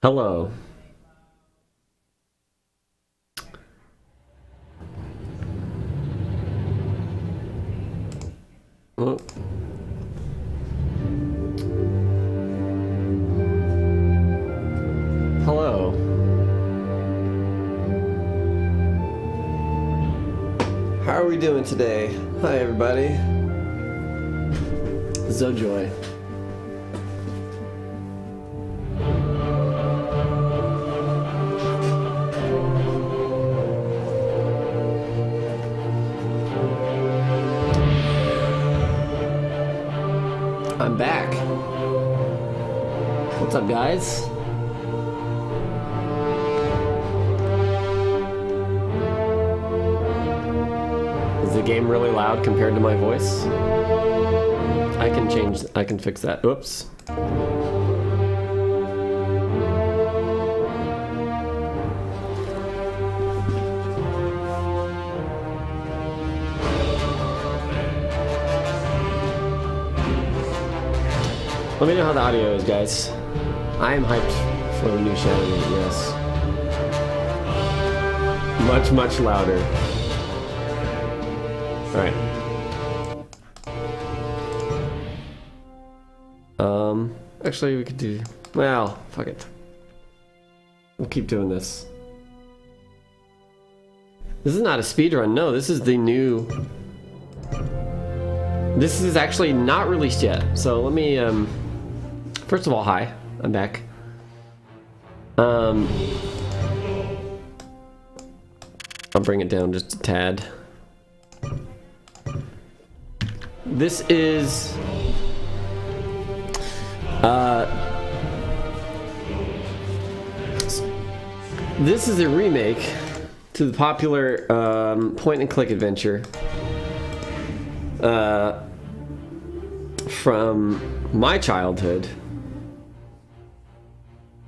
Hello. Oh. Hello. How are we doing today? Hi, everybody. Zojoy. I'm back. What's up, guys? Is the game really loud compared to my voice? I can fix that. Oops. Let me know how the audio is, guys. I am hyped for the new Shadowgate, yes. Much, much louder. Alright. Actually we could do... Well, fuck it. We'll keep doing this. This is not a speedrun, no, this is the new... This is actually not released yet, so let me, first of all, hi, I'm back. I'll bring it down just a tad. This is... This is a remake to the popular point-and-click adventure from my childhood.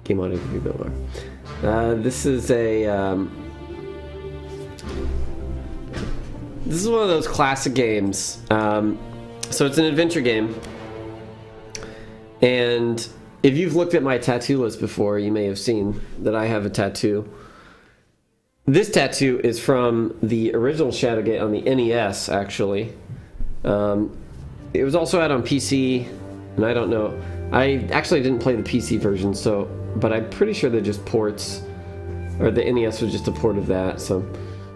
Game audio could be a bit lower. This is a this is one of those classic games. So it's an adventure game, and if you've looked at my tattoo list before, you may have seen that I have a tattoo. This tattoo is from the original Shadowgate on the NES, actually. It was also out on PC, and I don't know. I actually didn't play the PC version, so, but I'm pretty sure they're just ports, or the NES was just a port of that. So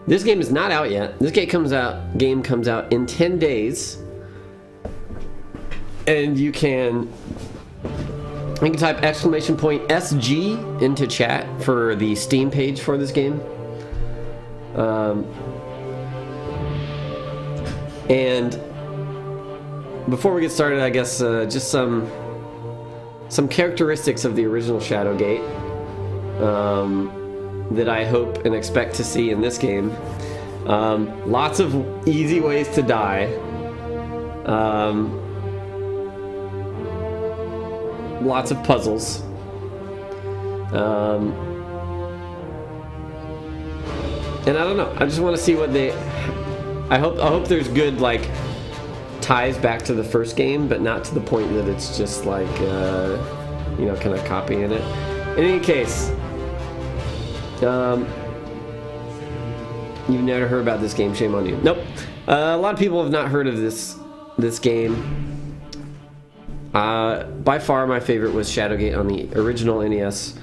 this game is not out yet. This game comes out in 10 days, and you can type !SG into chat for the Steam page for this game. And before we get started, I guess just some characteristics of the original Shadowgate that I hope and expect to see in this game. Lots of easy ways to die. Lots of puzzles. And I don't know. I just want to see what they. I hope there's good like ties back to the first game, but not to the point that it's just like you know, kind of copying it. In any case, you've never heard about this game. Shame on you. Nope. A lot of people have not heard of this game. By far, my favorite was Shadowgate on the original NES.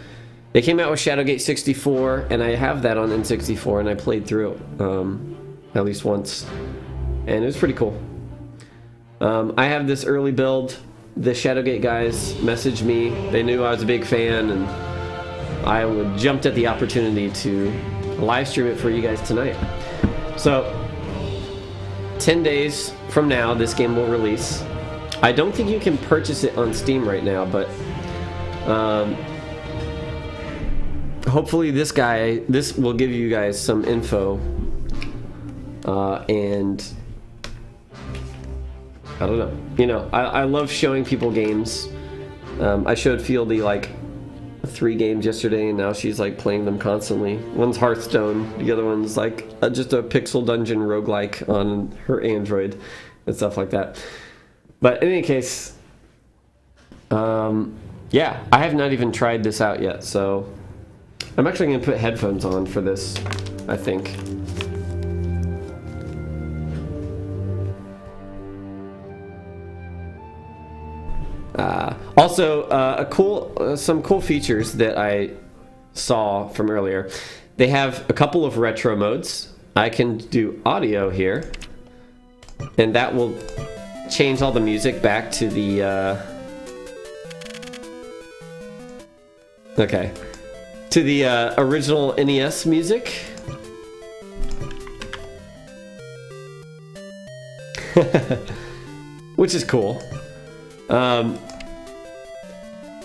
They came out with Shadowgate 64, and I have that on N64, and I played through it at least once, and it was pretty cool. I have this early build. The Shadowgate guys messaged me. They knew I was a big fan, and I jumped at the opportunity to live stream it for you guys tonight. So, 10 days from now, this game will release. I don't think you can purchase it on Steam right now, but hopefully this will give you guys some info, and I don't know. You know, I love showing people games. I showed Fieldy like 3 games yesterday, and now she's like playing them constantly. One's Hearthstone, the other one's like just a pixel dungeon roguelike on her Android and stuff like that. But in any case, Yeah, I have not even tried this out yet, so I'm actually going to put headphones on for this, I think. Also, some cool features that I saw from earlier. They have a couple of retro modes. I can do audio here, and that will change all the music back to the to the original NES music. Which is cool.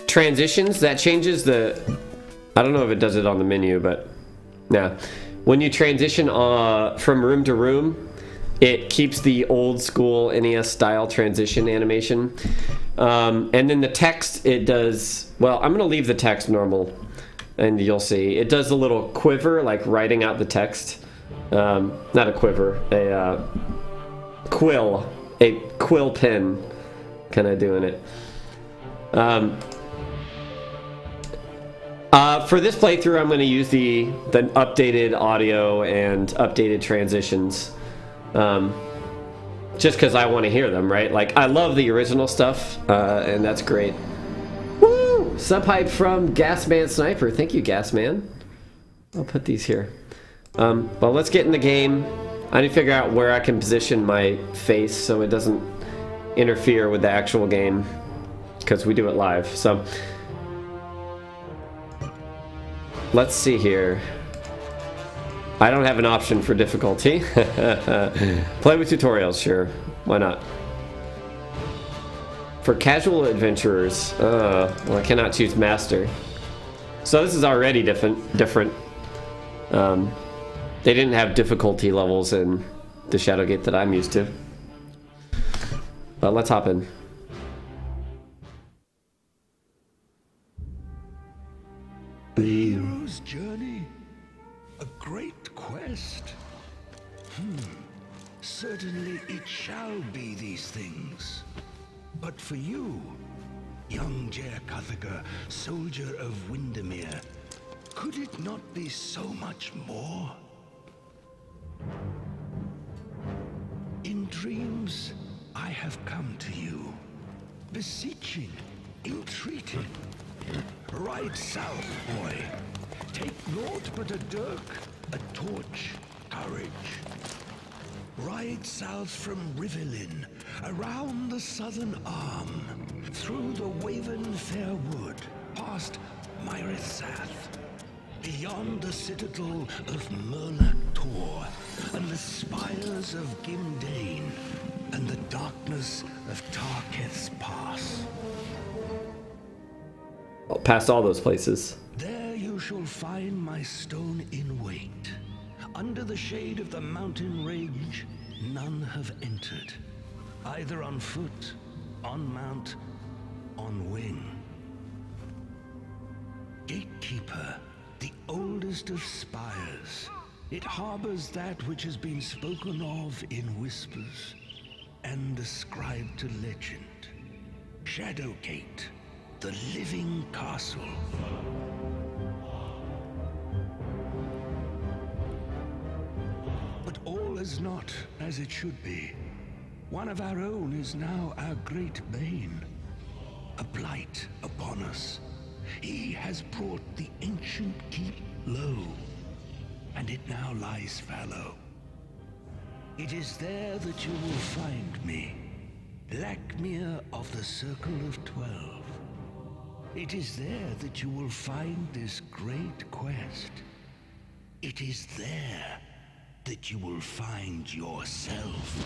Transitions, that changes the... I don't know if it does it on the menu, but yeah. When you transition from room to room, it keeps the old school NES style transition animation. And then the text, it does... Well, I'm going to leave the text normal, and you'll see. It does a little quiver, like writing out the text. Not a quiver, a quill. A quill pen, kind of doing it. For this playthrough, I'm going to use the updated audio and updated transitions. Just because I want to hear them, right? Like, I love the original stuff, and that's great. Woo! Subhype from Gasman Sniper. Thank you, Gasman. I'll put these here. Well, let's get in the game. I need to figure out where I can position my face so it doesn't interfere with the actual game, because we do it live. So let's see here. I don't have an option for difficulty. Play with tutorials, sure. Why not? For casual adventurers, well, I cannot choose master. So this is already different. They didn't have difficulty levels in the Shadowgate that I'm used to. But let's hop in. A hero's journey? A great quest? Certainly it shall be these things. But for you, young Jer Cuthager, soldier of Windermere, could it not be so much more? In dreams, I have come to you, beseeching, entreating. Ride south, boy. Take naught but a dirk, a torch, courage. Ride south from Rivellin, around the southern arm, through the Waven Fair Wood, past Myrithsath, beyond the citadel of Murloc Tor, and the spires of Gimdane, and the darkness of Tarketh's Pass. Past all those places. There you shall find my stone in wait. Under the shade of the mountain range, none have entered, either on foot, on mount, on wing. Gatekeeper, the oldest of spires, it harbors that which has been spoken of in whispers and ascribed to legend. Shadowgate, the living castle. But all is not as it should be. One of our own is now our great bane, a blight upon us. He has brought the ancient keep low, and it now lies fallow. It is there that you will find me, Blackmere of the Circle of 12. It is there that you will find this great quest. It is there that you will find yourself.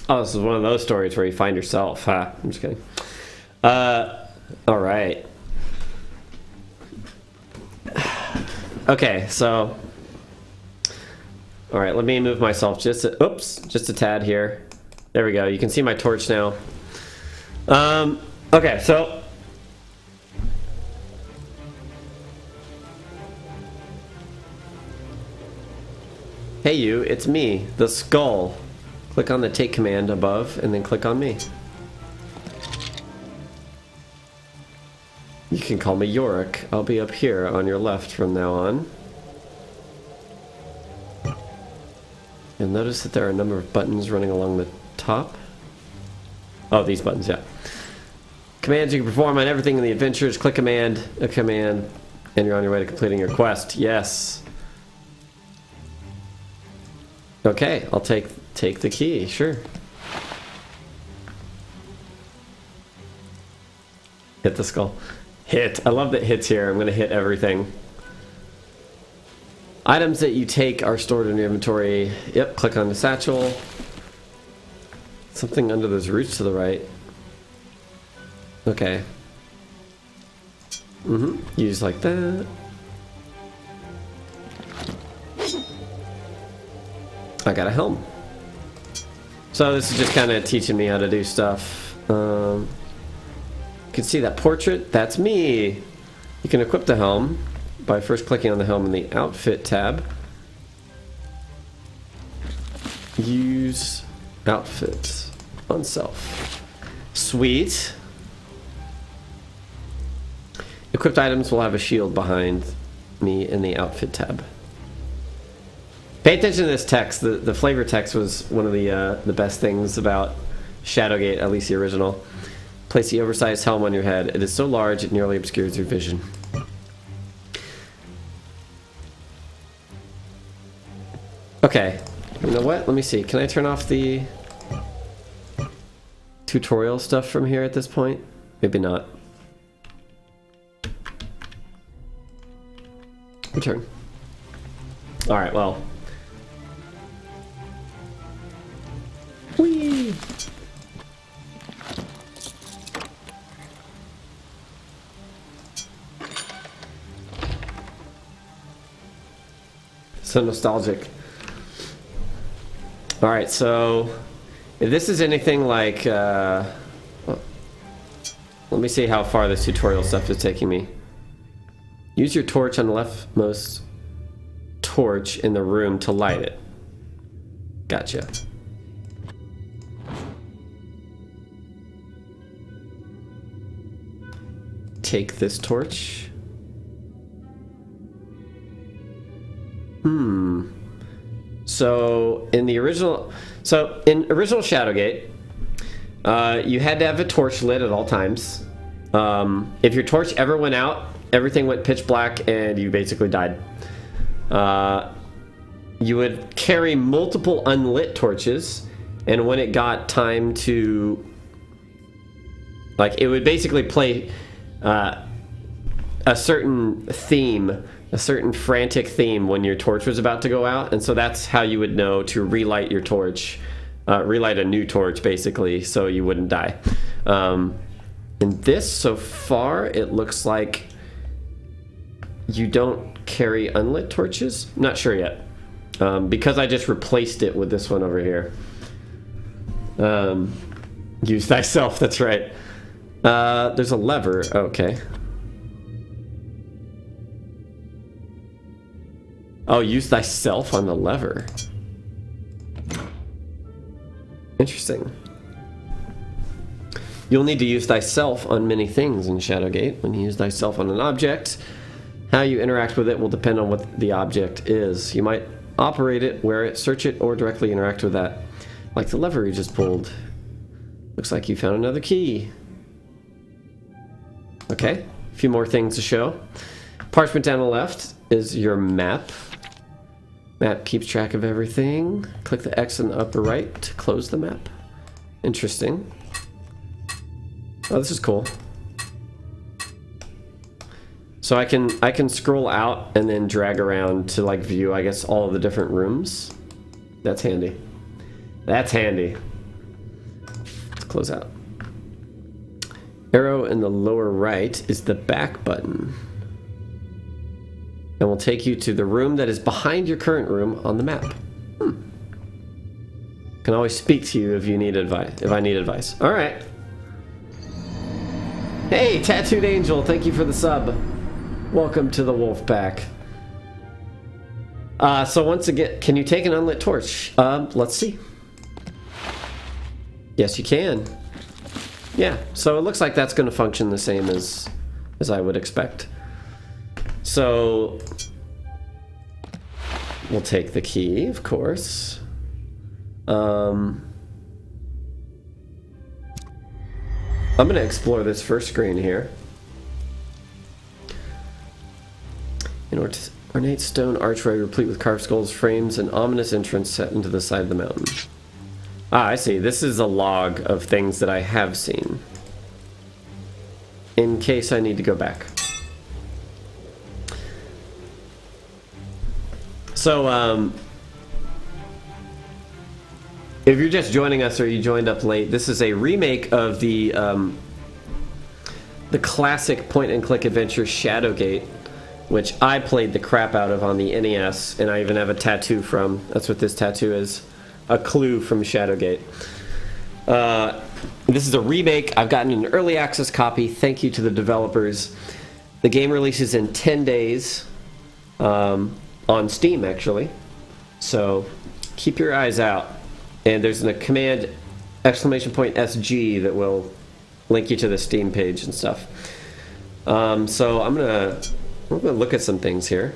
Oh, this is one of those stories where you find yourself, huh? I'm just kidding. Alright. Okay, so... Alright, let me move myself just a, just a tad here. There we go, you can see my torch now. Okay, so... Hey you, it's me, the Skull. Click on the take command above, and then click on me. You can call me Yorick. I'll be up here on your left from now on. You'll notice that there are a number of buttons running along the top. Oh, these buttons, yeah. Commands you can perform on everything in the adventures. Click a command, and you're on your way to completing your quest. Yes. Okay, I'll take the key, sure. Hit the skull. Hit. I love that hits here. I'm going to hit everything. Items that you take are stored in your inventory. Yep, click on the satchel. Something under those roots to the right. Okay. Use like that. I got a helm. So this is just kind of teaching me how to do stuff. You can see that portrait. That's me. You can equip the helm by first clicking on the helm in the outfit tab. Use outfits on self. Sweet. Equipped items will have a shield behind me in the outfit tab. Pay attention to this text. The flavor text was one of the best things about Shadowgate, at least the original. Place the oversized helm on your head. It is so large it nearly obscures your vision. Okay, you know what? Let me see. Can I turn off the tutorial stuff from here at this point? Maybe not. Return. Alright, well. Whee! So nostalgic. Alright, so if this is anything like let me see how far this tutorial stuff is taking me. Use your torch on the leftmost torch in the room to light it. Gotcha. Take this torch. So in original Shadowgate, you had to have a torch lit at all times. If your torch ever went out, everything went pitch black and you basically died. You would carry multiple unlit torches, and when it got time to, like, it would basically play a certain theme, a certain frantic theme when your torch was about to go out, and so that's how you would know to relight your torch, relight a new torch basically, so you wouldn't die. In this, so far, it looks like you don't carry unlit torches. Not sure yet, because I just replaced it with this one over here. Use thyself, that's right. There's a lever, okay. Oh, use thyself on the lever. Interesting. You'll need to use thyself on many things in Shadowgate. When you use thyself on an object, how you interact with it will depend on what the object is. You might operate it, wear it, search it, or directly interact with that. Like the lever you just pulled. Looks like you found another key. Okay, a few more things to show. Parchment down the left is your map. Map keeps track of everything. Click the X in the upper right to close the map. Interesting. Oh, this is cool. So I can scroll out and then drag around to like view, I guess, all of the different rooms. That's handy. That's handy. Let's close out. Arrow in the lower right is the back button. And will take you to the room that is behind your current room on the map. Can always speak to you if you need advice. If I need advice. All right. Hey, Tattooed Angel, thank you for the sub. Welcome to the Wolf Pack. So once again, can you take an unlit torch? Let's see. Yes, you can. Yeah, so it looks like that's going to function the same as I would expect. So we'll take the key, of course. I'm going to explore this first screen here. An ornate stone archway replete with carved skulls, frames an ominous entrance set into the side of the mountain. Ah, I see. This is a log of things that I have seen, in case I need to go back. So, if you're just joining us or you joined up late, this is a remake of the classic point-and-click adventure Shadowgate, which I played the crap out of on the NES, and I even have a tattoo from. That's what this tattoo is. A clue from Shadowgate. This is a remake. I've gotten an early access copy. Thank you to the developers. The game releases in 10 days on Steam, actually. So keep your eyes out. And there's a command !SG that will link you to the Steam page and stuff. So I'm gonna look at some things here.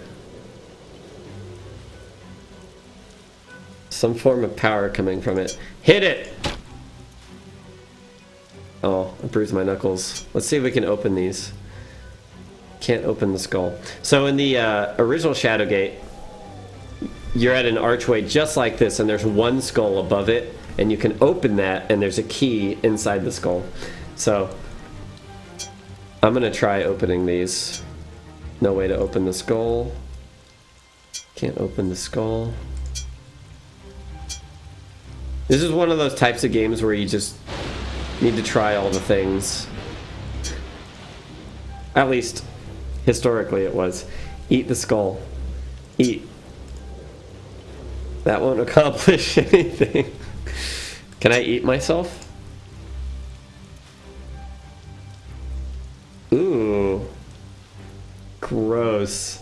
Some form of power coming from it. Hit it! Oh, I bruised my knuckles. Let's see if we can open these. Can't open the skull. So in the original Shadowgate, you're at an archway just like this, and there's one skull above it, and you can open that, and there's a key inside the skull. So I'm gonna try opening these. No way to open the skull. Can't open the skull. This is one of those types of games where you just need to try all the things. At least, historically it was. Eat the skull. Eat. That won't accomplish anything. Can I eat myself? Ooh. Gross.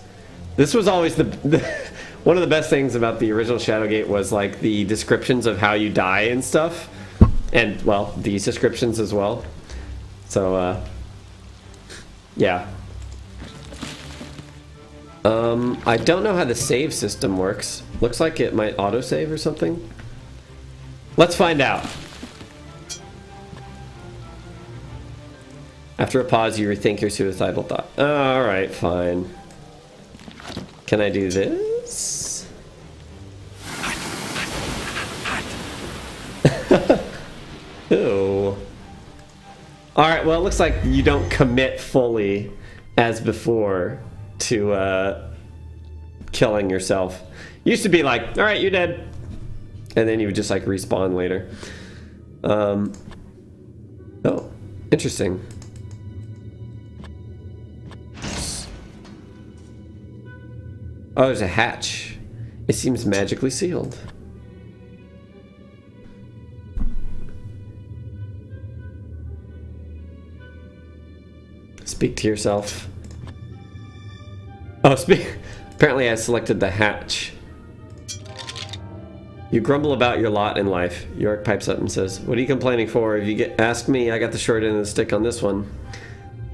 This was always one of the best things about the original Shadowgate was like the descriptions of how you die and stuff. And, well, these descriptions as well. So, yeah. I don't know how the save system works. Looks like it might autosave or something. Let's find out. After a pause, you rethink your suicidal thought. Alright, fine. Can I do this? Ooh. Alright, well, it looks like you don't commit fully as before to killing yourself. Used to be like, alright, you're dead. And then you would just like respawn later. Oh, interesting. Oh, there's a hatch. It seems magically sealed. Speak to yourself. Oh, apparently I selected the hatch. You grumble about your lot in life. York pipes up and says, "What are you complaining for? If you ask me, I got the short end of the stick on this one."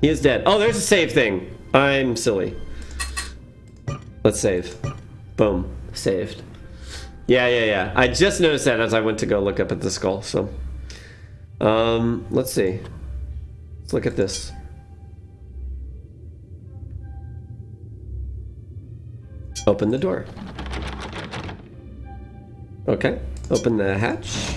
He is dead. Oh, there's a save thing. I'm silly. Let's save. Boom. Saved. Yeah. I just noticed that as I went to go look up at the skull, so. Let's see. Let's look at this. Open the door. Okay. Open the hatch.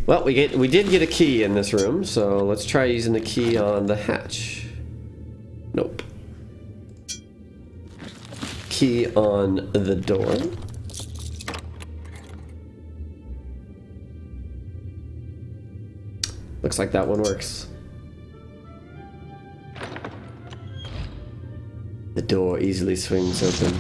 Well, we did get a key in this room, so let's try using the key on the hatch. Nope. Key on the door. Looks like that one works. The door easily swings open.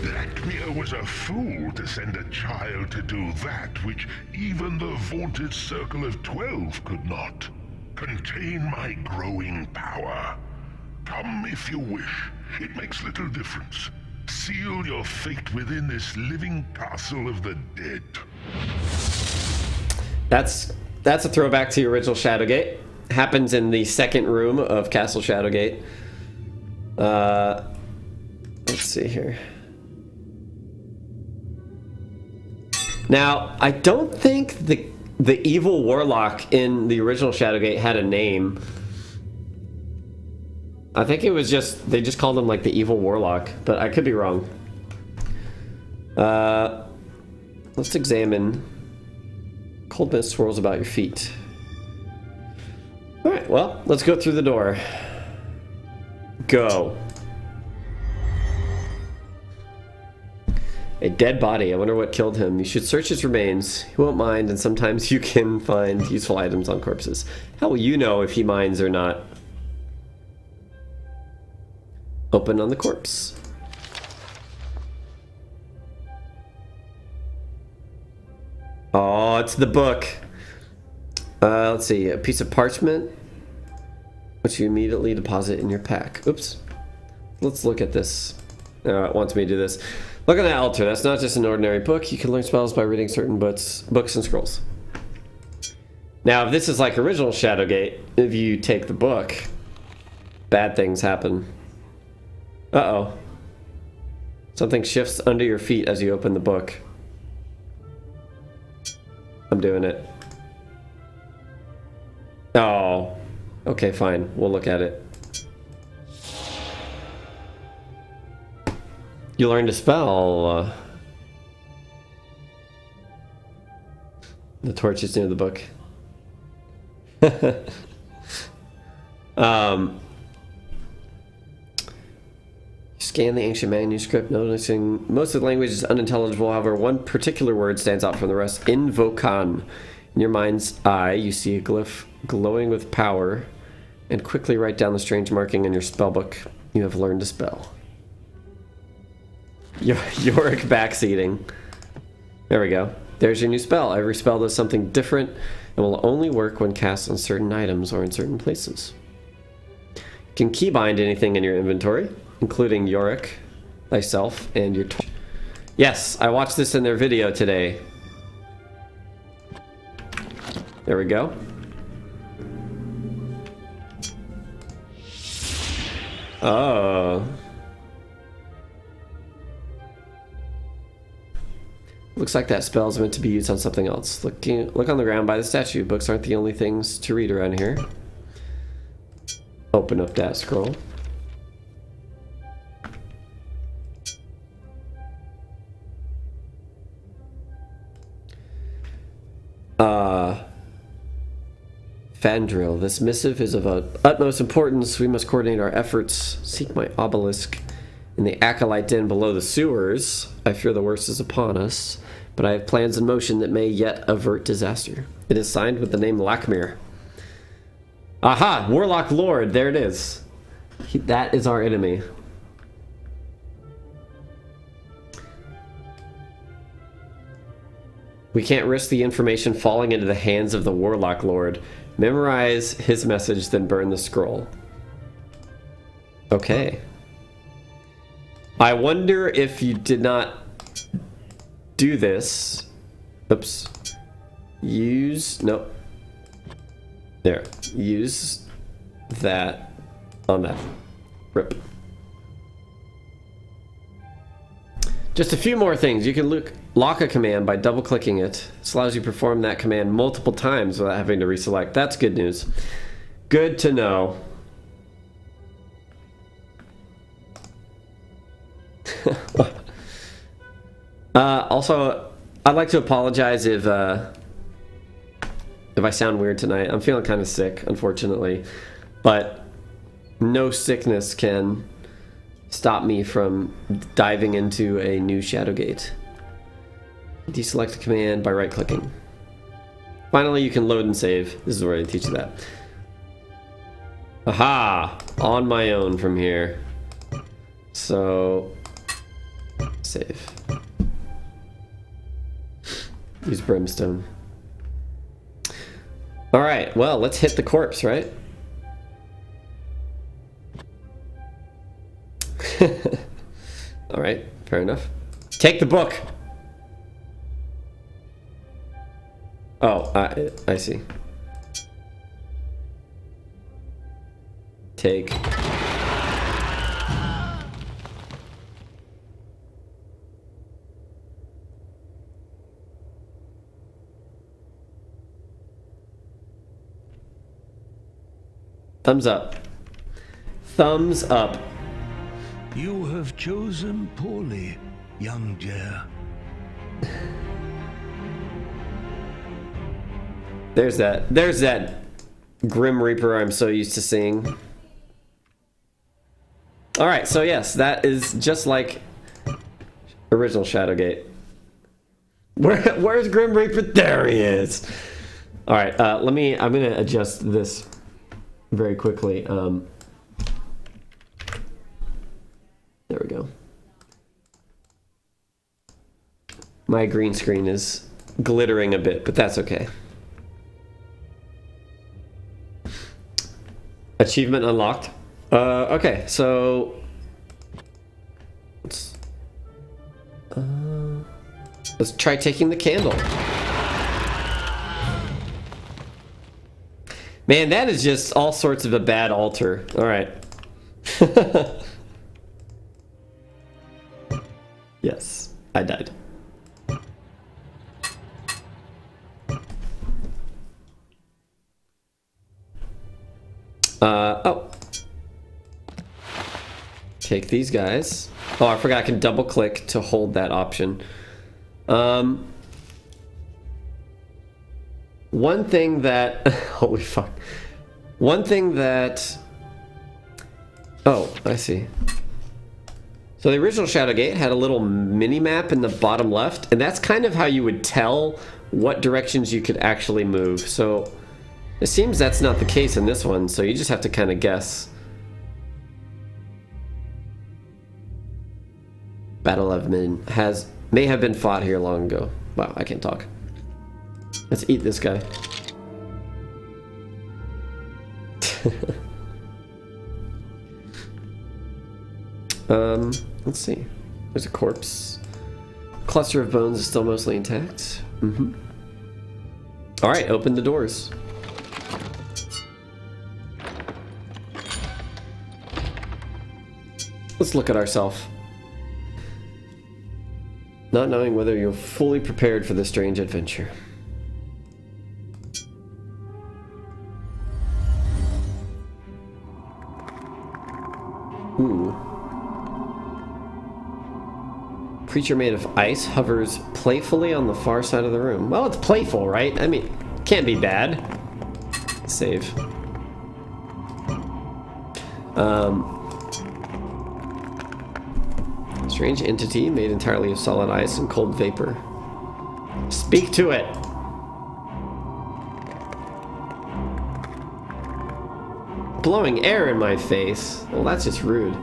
Blackbeard was a fool to send a child to do that which even the vaunted Circle of 12 could not. Contain my growing power. Come if you wish. It makes little difference. Seal your fate within this living castle of the dead. That's a throwback to the original Shadowgate. Happens in the second room of Castle Shadowgate. Let's see here. Now, I don't think the evil warlock in the original Shadowgate had a name. I think it was just, they just called him like the evil warlock, but I could be wrong. Let's examine. Cold mist swirls about your feet. Alright, well, let's go through the door. Go. A dead body. I wonder what killed him. You should search his remains. He won't mind, and sometimes you can find useful items on corpses. How will you know if he minds or not? Open on the corpse. Oh, it's the book. Let's see. A piece of parchment, which you immediately deposit in your pack. Oops. Let's look at this. It wants me to do this. Look at that altar. That's not just an ordinary book. You can learn spells by reading certain books and scrolls. Now, if this is like original Shadowgate, if you take the book, bad things happen. Uh-oh. Something shifts under your feet as you open the book. I'm doing it. Oh. Okay, fine. We'll look at it. You learned a spell. The torch is near the book. Scan the ancient manuscript, noticing most of the language is unintelligible. However, one particular word stands out from the rest. Invocan. In your mind's eye, you see a glyph glowing with power, and quickly write down the strange marking in your spellbook. You have learned a spell. Yorick backseating. There we go. There's your new spell. Every spell does something different and will only work when cast on certain items or in certain places. You can keybind anything in your inventory, including Yorick, thyself, and your torch. Yes, I watched this in their video today. There we go. Oh. Looks like that spell is meant to be used on something else. Look on the ground by the statue. Books aren't the only things to read around here. Open up that scroll. Fandril, this missive is of utmost importance. We must coordinate our efforts. Seek my obelisk in the acolyte den below the sewers. I fear the worst is upon us, but I have plans in motion that may yet avert disaster. It is signed with the name Lakmir. Aha! Warlock Lord, there it is. That is our enemy. We can't risk the information falling into the hands of the Warlock Lord. Memorize his message, then burn the scroll. Okay. I wonder if you did not do this. Oops. Nope. There. Use that on that. Rip. Just a few more things. You can lock a command by double-clicking it. This allows you to perform that command multiple times without having to reselect. That's good news. Good to know. Also, I'd like to apologize if I sound weird tonight. I'm feeling kind of sick, unfortunately. But no sickness can stop me from diving into a new Shadowgate. Deselect a command by right-clicking. Finally, you can load and save. This is where I teach you that. Aha! On my own from here. So, save. Use brimstone. Alright, well, let's hit the corpse, right? Alright, fair enough. Take the book! Oh. I see. Take. Thumbs up. Thumbs up. You have chosen poorly, young Jer. There's that Grim Reaper I'm so used to seeing. Alright, so yes, that is just like original Shadowgate. Where's Grim Reaper? There he is! Alright, I'm gonna adjust this very quickly. There we go. My green screen is glittering a bit, but that's okay. Achievement unlocked. Okay, so let's try taking the candle. Man, that is just all sorts of a bad altar. All right. Yes, I died. Oh. Take these guys. Oh, I forgot I can double click to hold that option. One thing that... Holy fuck. One thing that... Oh, I see. So the original Shadowgate had a little mini-map in the bottom left, and that's kind of how you would tell what directions you could actually move. So it seems that's not the case in this one, so you just have to kind of guess. Battle of Min may have been fought here long ago. Wow, I can't talk. Let's eat this guy. Let's see. There's a corpse. Cluster of bones is still mostly intact. Mm-hmm. Alright, open the doors. Let's look at ourselves. Not knowing whether you're fully prepared for this strange adventure. Ooh. Creature made of ice hovers playfully on the far side of the room. Well, it's playful, right? I mean, can't be bad. Save. Strange entity made entirely of solid ice and cold vapor. Speak to it! Blowing air in my face. Well, that's just rude.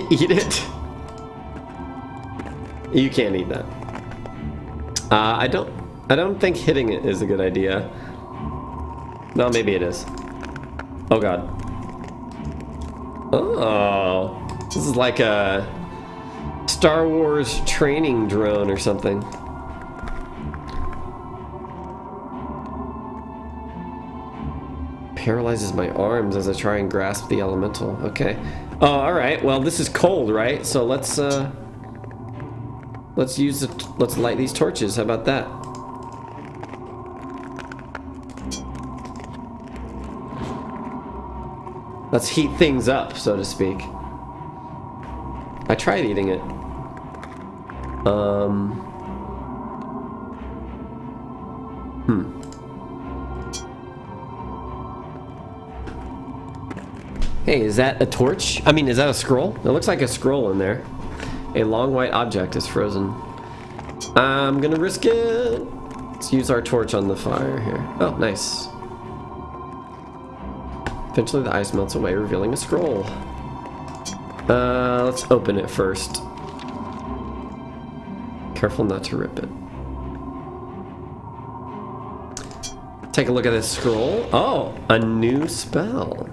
Eat it. You can't eat that. I don't think hitting it is a good idea. No, maybe it is. Oh god. Oh. This is like a Star Wars training drone or something. Paralyzes my arms as I try and grasp the elemental. Okay. Oh, all right. Well, this is cold, right? So let's light these torches. How about that? Let's heat things up, so to speak. I tried eating it. Hey, is that a torch? I mean, is that a scroll? It looks like a scroll in there. A long white object is frozen. I'm gonna risk it. Let's use our torch on the fire here. Oh, nice. Eventually the ice melts away, revealing a scroll. Let's open it first. Careful not to rip it. Take a look at this scroll. Oh, a new spell.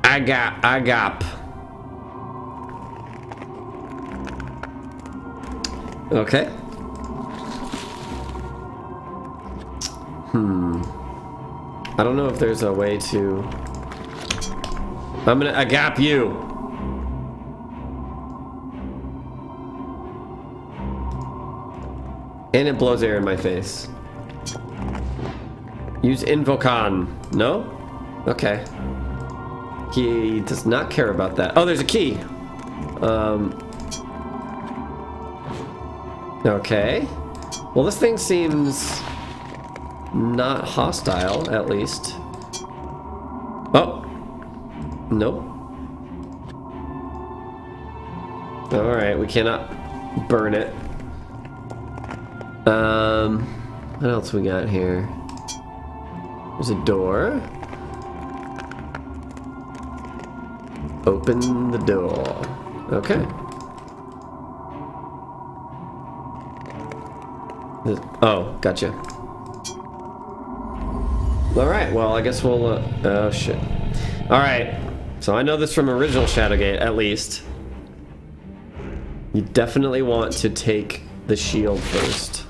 Agap. Okay. I don't know if there's a way to... I'm gonna agap you! And it blows air in my face. Use Invocon. No? Okay. He does not care about that. Oh, there's a key! Okay. Well, this thing seems not hostile, at least. Oh. Nope. Alright, we cannot burn it. What else we got here? There's a door. Open the door. Okay. Oh, gotcha. Alright, well, I guess we'll, oh, shit. Alright, so I know this from original Shadowgate, at least. You definitely want to take the shield first.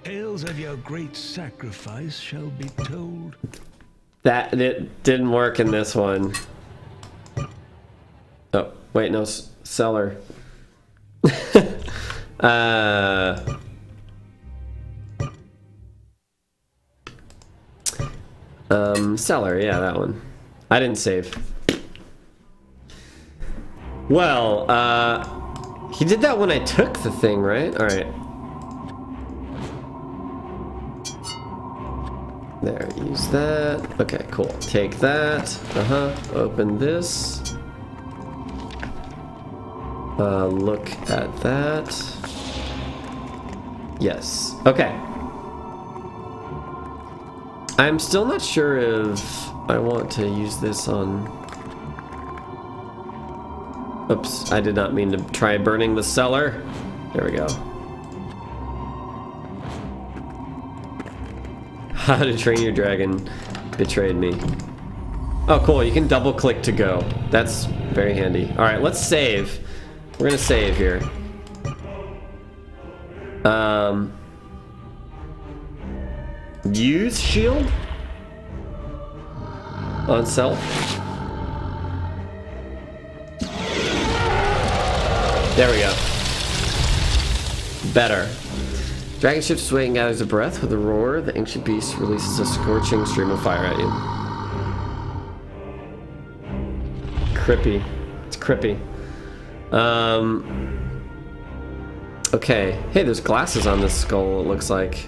Tales of your great sacrifice shall be told. That it didn't work in this one. Oh, wait, no, cellar. Cellar, yeah, that one. I didn't save. Well, he did that when I took the thing, right? All right. There, use that. Okay, cool. Take that. Open this. Look at that. Yes. Okay. I'm still not sure if I want to use this on... Oops, I did not mean to try burning the cellar. There we go. How to Train Your Dragon betrayed me. Oh, cool. You can double click to go. That's very handy. All right, let's save. We're gonna save here. Use shield on self. There we go. Better. Dragon shifts away and gathers a breath. With a roar, the ancient beast releases a scorching stream of fire at you. Crippy. It's crippy. Okay. Hey, there's glasses on this skull, it looks like.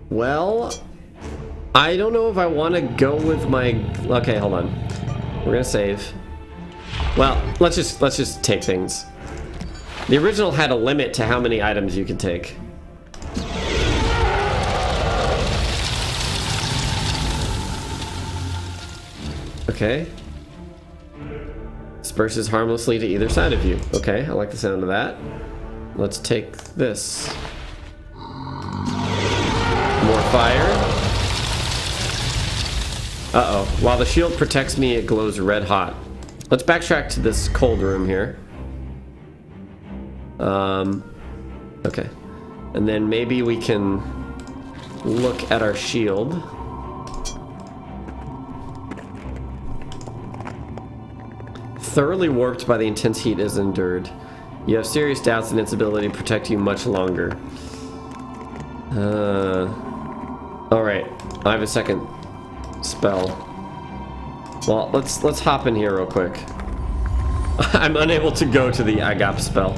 Well, I don't know if I want to go with my... Okay, hold on. We're gonna save. Well, let's just take things. The original had a limit to how many items you could take. Okay. Disperses harmlessly to either side of you. Okay, I like the sound of that. Let's take this. More fire. Uh-oh. While the shield protects me, it glows red hot. Let's backtrack to this cold room here. Okay. And then maybe we can look at our shield. Thoroughly warped by the intense heat it has endured. You have serious doubts in its ability to protect you much longer. Alright. I have a second spell. Well, let's hop in here real quick. I'm unable to go to the Agap spell.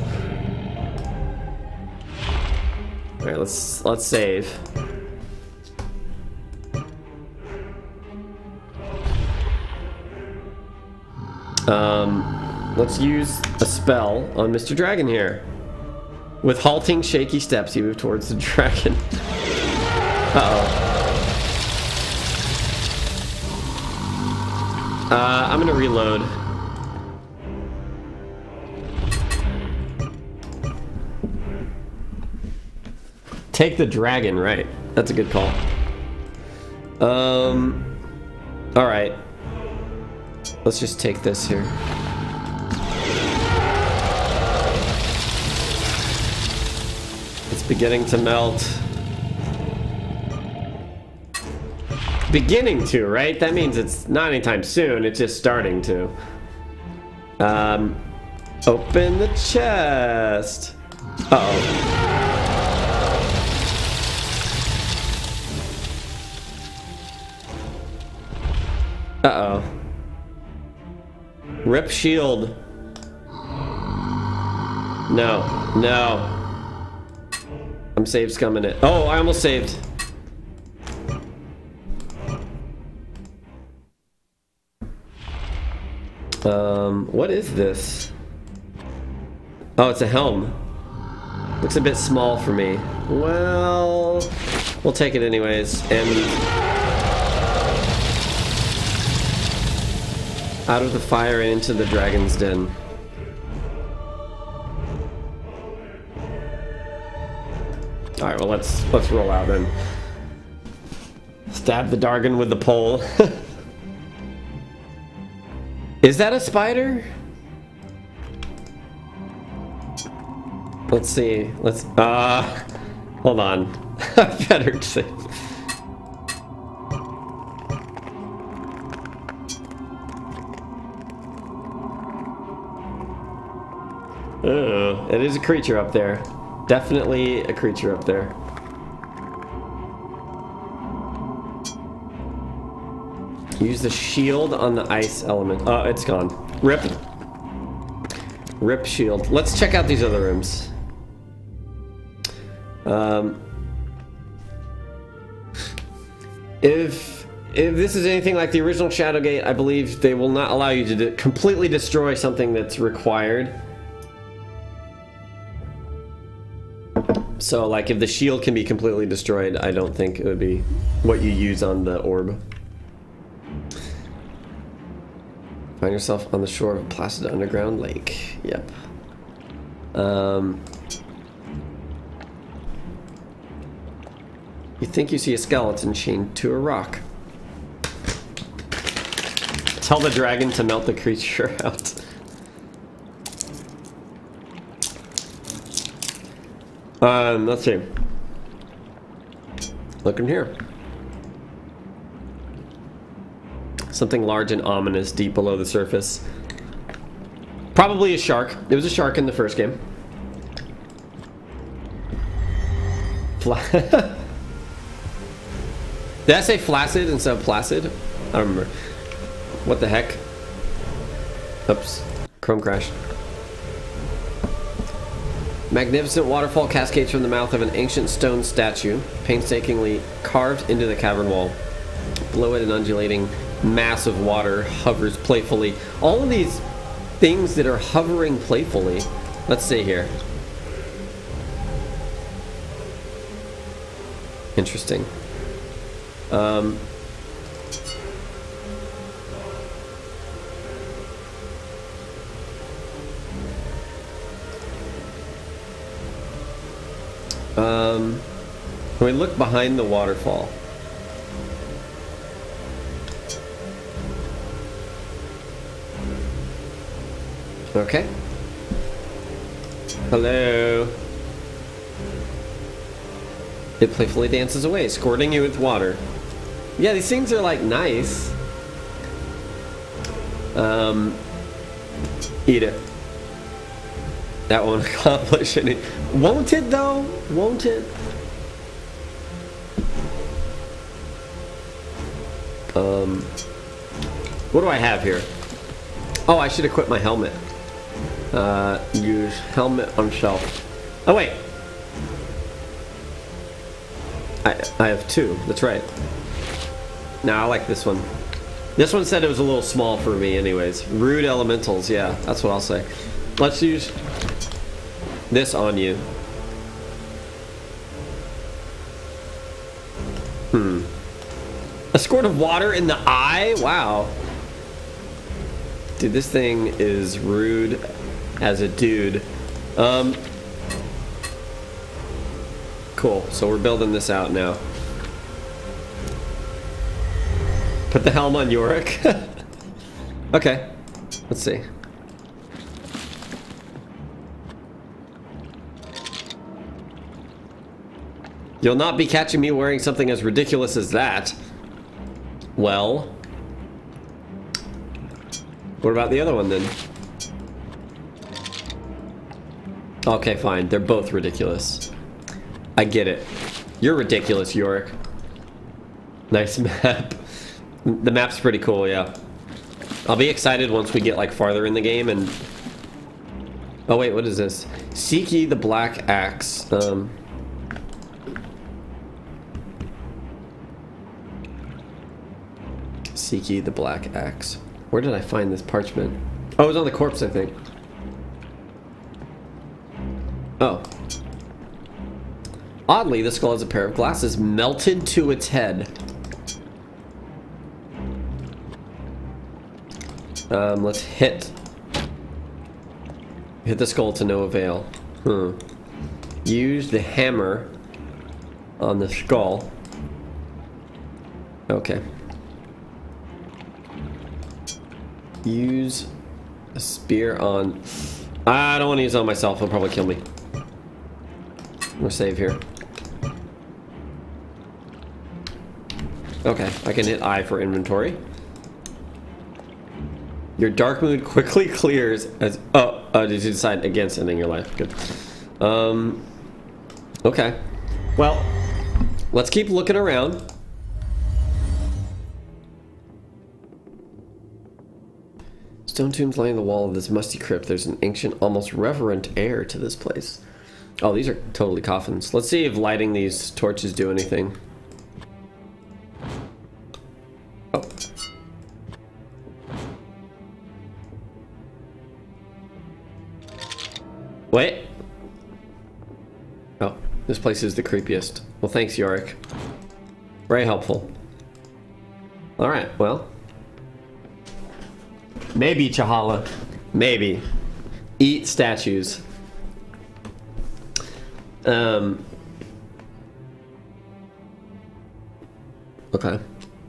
Alright, let's save. Let's use a spell on Mr. Dragon here. With halting, shaky steps, you move towards the dragon. Uh-oh. I'm gonna reload. Take the dragon, right. That's a good call. Alright. Let's just take this here. It's beginning to melt. Beginning to, right? That means it's not anytime soon, it's just starting to. Open the chest. Uh-oh. Uh-oh. Rip shield. No. No. I'm save scumming it. Oh, I almost saved. What is this? Oh, it's a helm. Looks a bit small for me. Well, we'll take it anyways. And out of the fire and into the dragon's den. Alright, well let's roll out then. Stab the Dargon with the pole. Is that a spider? Let's see. Let's hold on. I better save. It is a creature up there. Definitely a creature up there. Use the shield on the ice element. Oh, it's gone. Rip. Rip shield. Let's check out these other rooms. If this is anything like the original Shadowgate, I believe they will not allow you to completely destroy something that's required. So, like, if the shield can be completely destroyed, I don't think it would be what you use on the orb. Find yourself on the shore of a placid underground lake. Yep. You think you see a skeleton chained to a rock. Tell the dragon to melt the creature out. Let's see. Look in here. Something large and ominous deep below the surface. Probably a shark. It was a shark in the first game. Did I say flaccid instead of placid? I don't remember. What the heck? Oops. Chrome crash. Magnificent waterfall cascades from the mouth of an ancient stone statue, painstakingly carved into the cavern wall. Below it, an undulating mass of water hovers playfully. All of these things that are hovering playfully. Let's see here. Interesting. When we look behind the waterfall. Okay. Hello. It playfully dances away, squirting you with water. Yeah, these things are like nice. Eat it. That won't accomplish any. Won't it though? Won't it? What do I have here? Oh, I should equip my helmet. Use helmet on shelf. Oh wait. I have two. That's right. No, I like this one. This one said it was a little small for me anyways. Rude elementals, yeah, that's what I'll say. Let's use this on you. A squirt of water in the eye? Wow. Dude, this thing is rude as a dude. cool. So we're building this out now. Put the helm on Yorick. Okay. Let's see. You'll not be catching me wearing something as ridiculous as that. Well, what about the other one then? Okay, fine. They're both ridiculous. I get it. You're ridiculous, Yorick. Nice map. The map's pretty cool, yeah. I'll be excited once we get like farther in the game and... Oh wait, what is this? Seek ye the black axe. Seek ye the black axe. Where did I find this parchment? Oh, it was on the corpse, I think. Oh. Oddly, the skull has a pair of glasses melted to its head. Let's hit the skull to no avail. Use the hammer on the skull. Okay. Use a spear on... I don't want to use it on myself. He'll probably kill me. I'm gonna save here. Okay, I can hit I for inventory. Your dark mood quickly clears as... Oh, did you decide against ending your life? Good. Okay. Well, let's keep looking around. Stone tombs lining the wall of this musty crypt. There's an ancient, almost reverent air to this place. Oh, these are totally coffins. Let's see if lighting these torches do anything. Oh. Wait. Oh, this place is the creepiest. Well, thanks, Yorick. Very helpful. Alright, well. Maybe, Chahala. Maybe. Eat statues. Okay.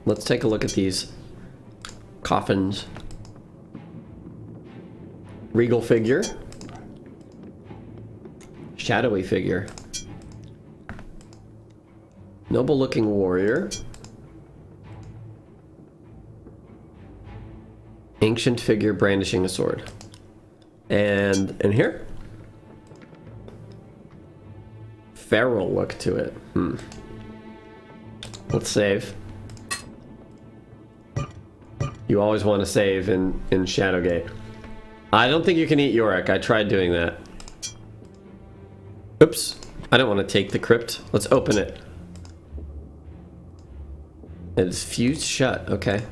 Let's take a look at these coffins. Regal figure. Shadowy figure. Noble looking warrior. Ancient figure brandishing a sword. And in here? Feral look to it. Let's save. You always want to save in Shadowgate. I don't think you can eat Yorick. I tried doing that. Oops. I don't want to take the crypt. Let's open it. It's fused shut. Okay.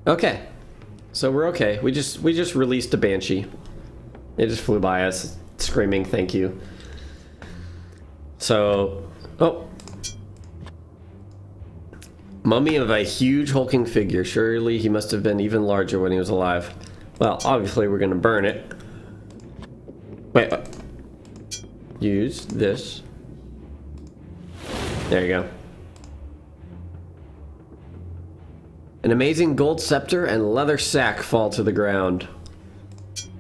Okay. So we're okay. We just released a banshee. It just flew by us screaming thank you. So, oh. Mummy of a huge hulking figure. Surely he must have been even larger when he was alive. Well, obviously we're gonna burn it. Wait. Use this. There you go. An amazing gold scepter and leather sack fall to the ground.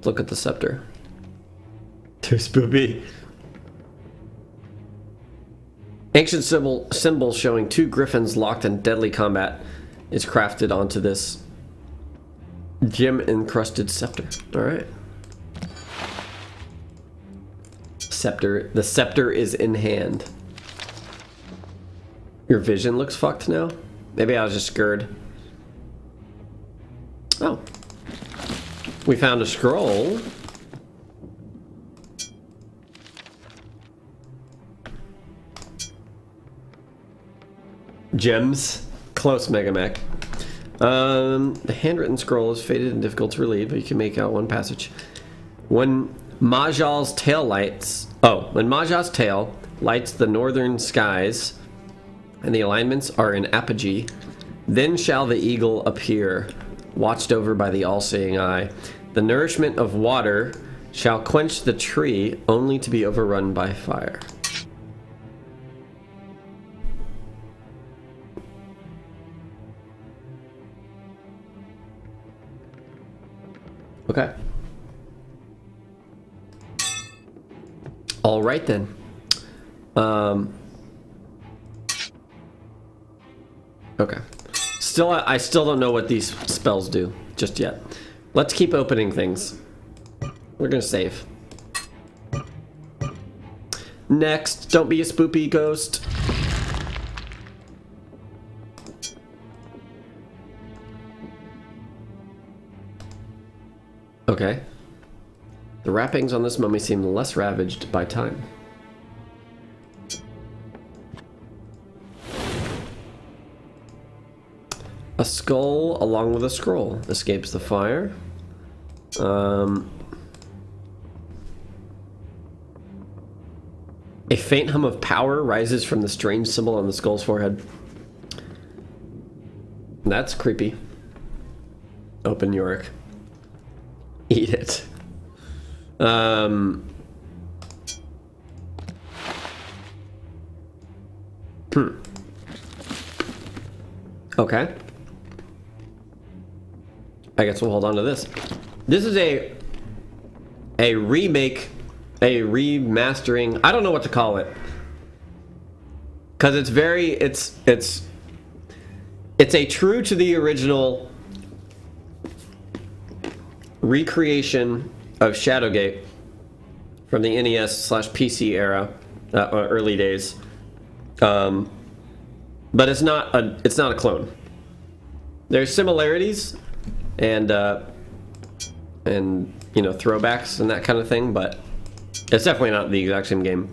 Look at the scepter. Too spoopy. Ancient symbol showing two griffins locked in deadly combat is crafted onto this gem-encrusted scepter. Alright. Scepter. The scepter is in hand. Your vision looks fucked now? Maybe I was just scared. Oh. We found a scroll. Gems. Close, Megamech. The handwritten scroll is faded and difficult to read, but you can make out one passage. When Majal's tail lights... Oh, when Majal's tail lights the northern skies, and the alignments are in apogee, Then shall the eagle appear, watched over by the all-seeing eye. The nourishment of water shall quench the tree, only to be overrun by fire. Okay. All right then. Okay. I still don't know what these spells do just yet. Let's keep opening things. We're gonna save. Next, don't be a spoopy ghost. Okay. The wrappings on this mummy seem less ravaged by time. A skull along with a scroll escapes the fire. A faint hum of power rises from the strange symbol on the skull's forehead. That's creepy. Open Yorick. Eat it. Okay. I guess we'll hold on to this. This is a remake, a remastering. I don't know what to call it. Cause it's very, it's a true to the original recreation of Shadowgate from the NES/PC era, early days. But it's not a clone. There's similarities and you know, throwbacks and that kind of thing, but it's definitely not the exact same game.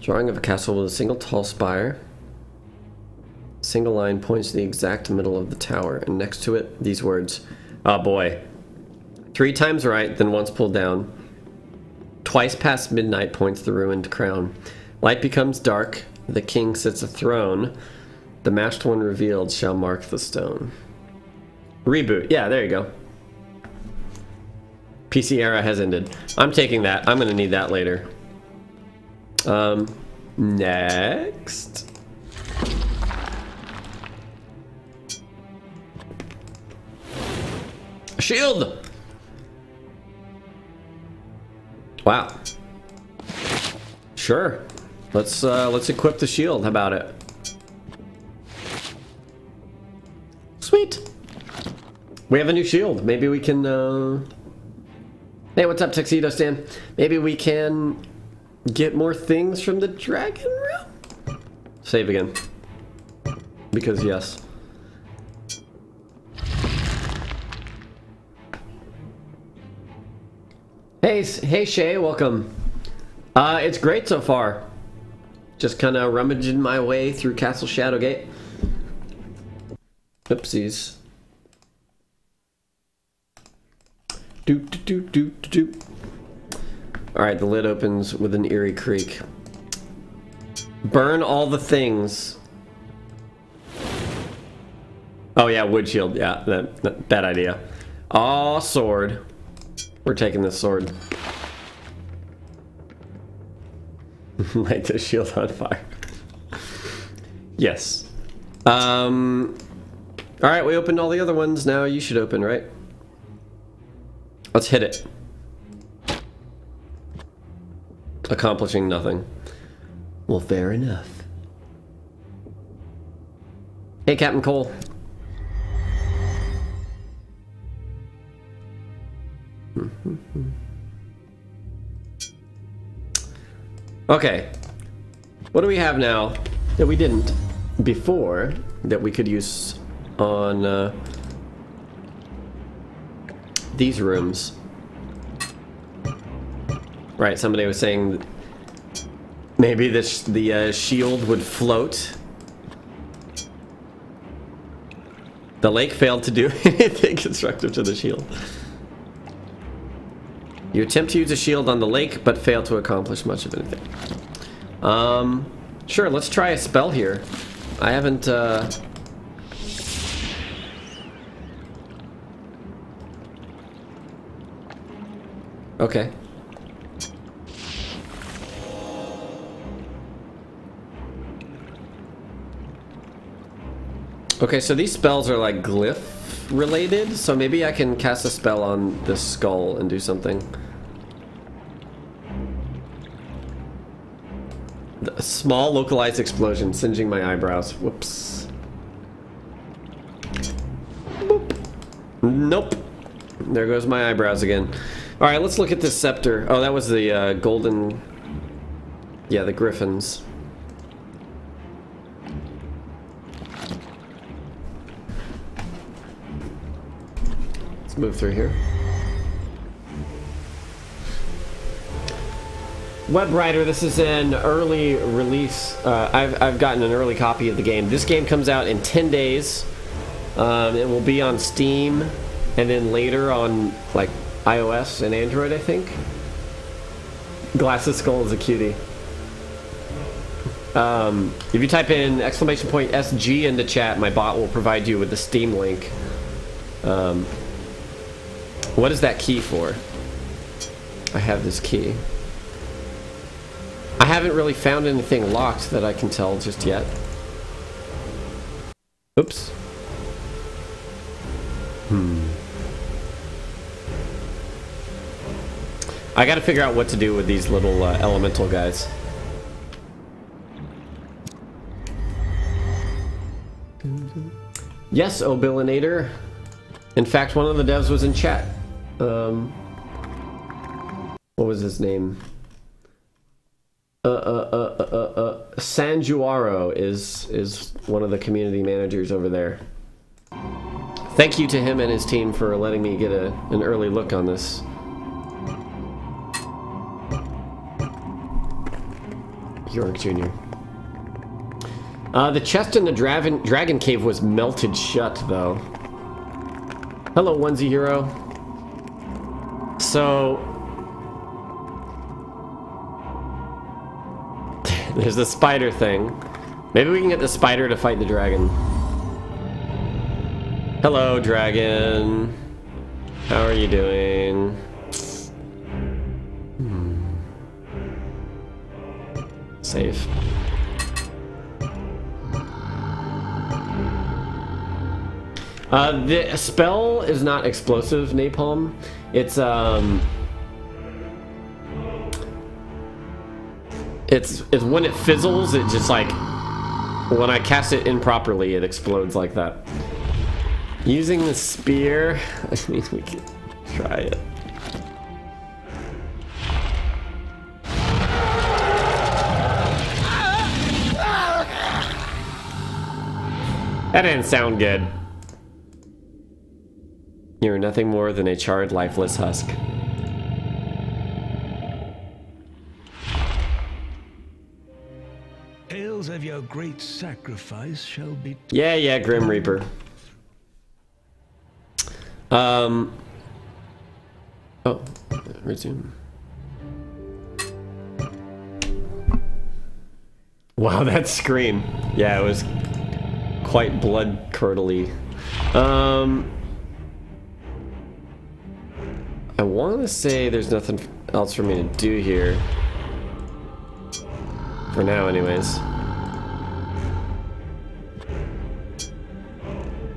Drawing of a castle with a single tall spire. Single line points to the exact middle of the tower, and next to it, these words. Oh boy. 3 times right, then once pulled down. Twice past midnight points the ruined crown. Light becomes dark, the king sits a throne. The matched one revealed shall mark the stone. Reboot. Yeah, there you go. PC era has ended. I'm taking that. I'm gonna need that later. Next. Shield! Wow. Sure. Let's equip the shield. How about it? Sweet. We have a new shield. Maybe we can Hey, what's up, Tuxedo Stan? Maybe we can get more things from the dragon realm? Save again. Because yes. Hey Shay, welcome. It's great so far. Just kind of rummaging my way through Castle Shadowgate. Oopsies. Alright, the lid opens with an eerie creak. Burn all the things. Oh yeah, wood shield. Yeah, bad idea. Aw, sword. We're taking this sword. Light the shield on fire. Yes. Alright, we opened all the other ones. Now you should open, right? Let's hit it. Accomplishing nothing. Well, fair enough. Hey, Captain Cole. Okay. What do we have now that we didn't before that we could use on these rooms? Right, somebody was saying that maybe the shield would float. The lake failed to do anything constructive to the shield. You attempt to use a shield on the lake, but fail to accomplish much of anything. Sure, let's try a spell here. I haven't, Okay. Okay, so these spells are like glyph related, so maybe I can cast a spell on this skull and do something. A small localized explosion singeing my eyebrows. Whoops. Boop. Nope. There goes my eyebrows again. Alright, let's look at this scepter. Oh, that was the golden... Yeah, the griffins. Let's move through here. WebWriter, this is an early release. I've gotten an early copy of the game. This game comes out in 10 days. It will be on Steam, and then later on like iOS and Android, I think. Glasses Skull is a cutie. If you type in !SG into chat, my bot will provide you with the Steam link. What is that key for? I have this key. I haven't really found anything locked that I can tell just yet. Oops. I gotta figure out what to do with these little elemental guys. Yes, Obilinator. In fact, one of the devs was in chat. What was his name? Sanjuaro is one of the community managers over there. Thank you to him and his team for letting me get an early look on this. York Jr. The chest in the dragon cave was melted shut, though. Hello, Onesie Hero. So... there's the spider thing. Maybe we can get the spider to fight the dragon. Hello, dragon. How are you doing? Save. The spell is not explosive napalm. It's when it fizzles, it just like, when I cast it improperly, it explodes like that. Using the spear, I mean, we can try it. That didn't sound good. You're nothing more than a charred, lifeless husk. Tales of your great sacrifice shall be... Yeah, Grim Reaper. Oh, resume. Wow, that scream. Yeah, it was quite blood-curdly. I want to say there's nothing else for me to do here. For now, anyways.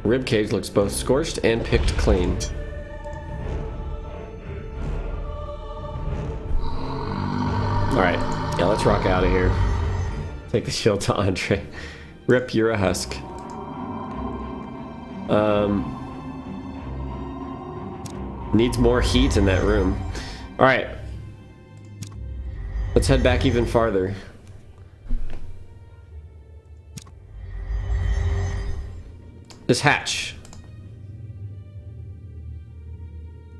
Ribcage looks both scorched and picked clean. Alright, yeah, let's rock out of here. Take the shield to Andre. Rip, you're a husk. Needs more heat in that room. Alright. Let's head back even farther. This hatch.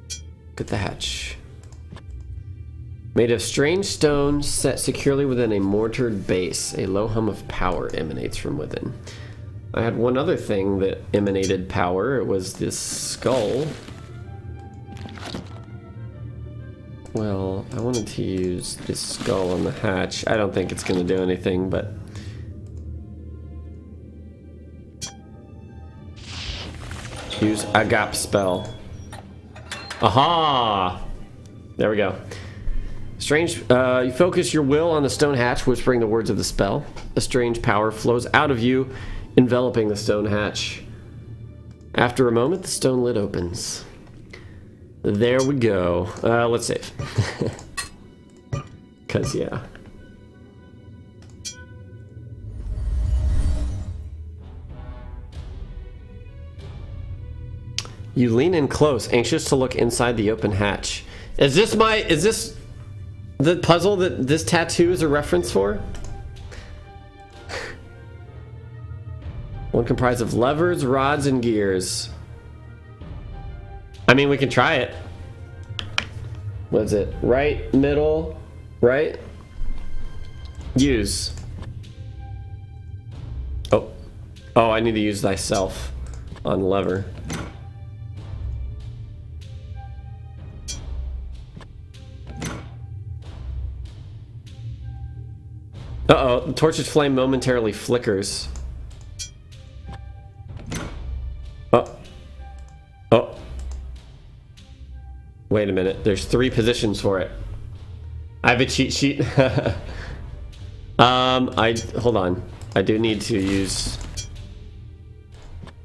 Look at the hatch. Made of strange stone set securely within a mortared base. A low hum of power emanates from within. I had one other thing that emanated power. It was this skull. Well, I wanted to use this skull on the hatch. I don't think it's going to do anything, but... Use Agap spell. Aha! There we go. Strange, you focus your will on the stone hatch, whispering the words of the spell. A strange power flows out of you, enveloping the stone hatch. After a moment, the stone lid opens. There we go. Let's save. Cause yeah. You lean in close, anxious to look inside the open hatch. Is this the puzzle that this tattoo is a reference for? One comprised of levers, rods, and gears. I mean, we can try it. What is it? Right, middle, right? Use. Oh. Oh, I need to use thyself on lever. Uh-oh, the torch's flame momentarily flickers. Oh. Oh. Wait a minute, there's 3 positions for it. I have a cheat sheet. Hold on. I do need to use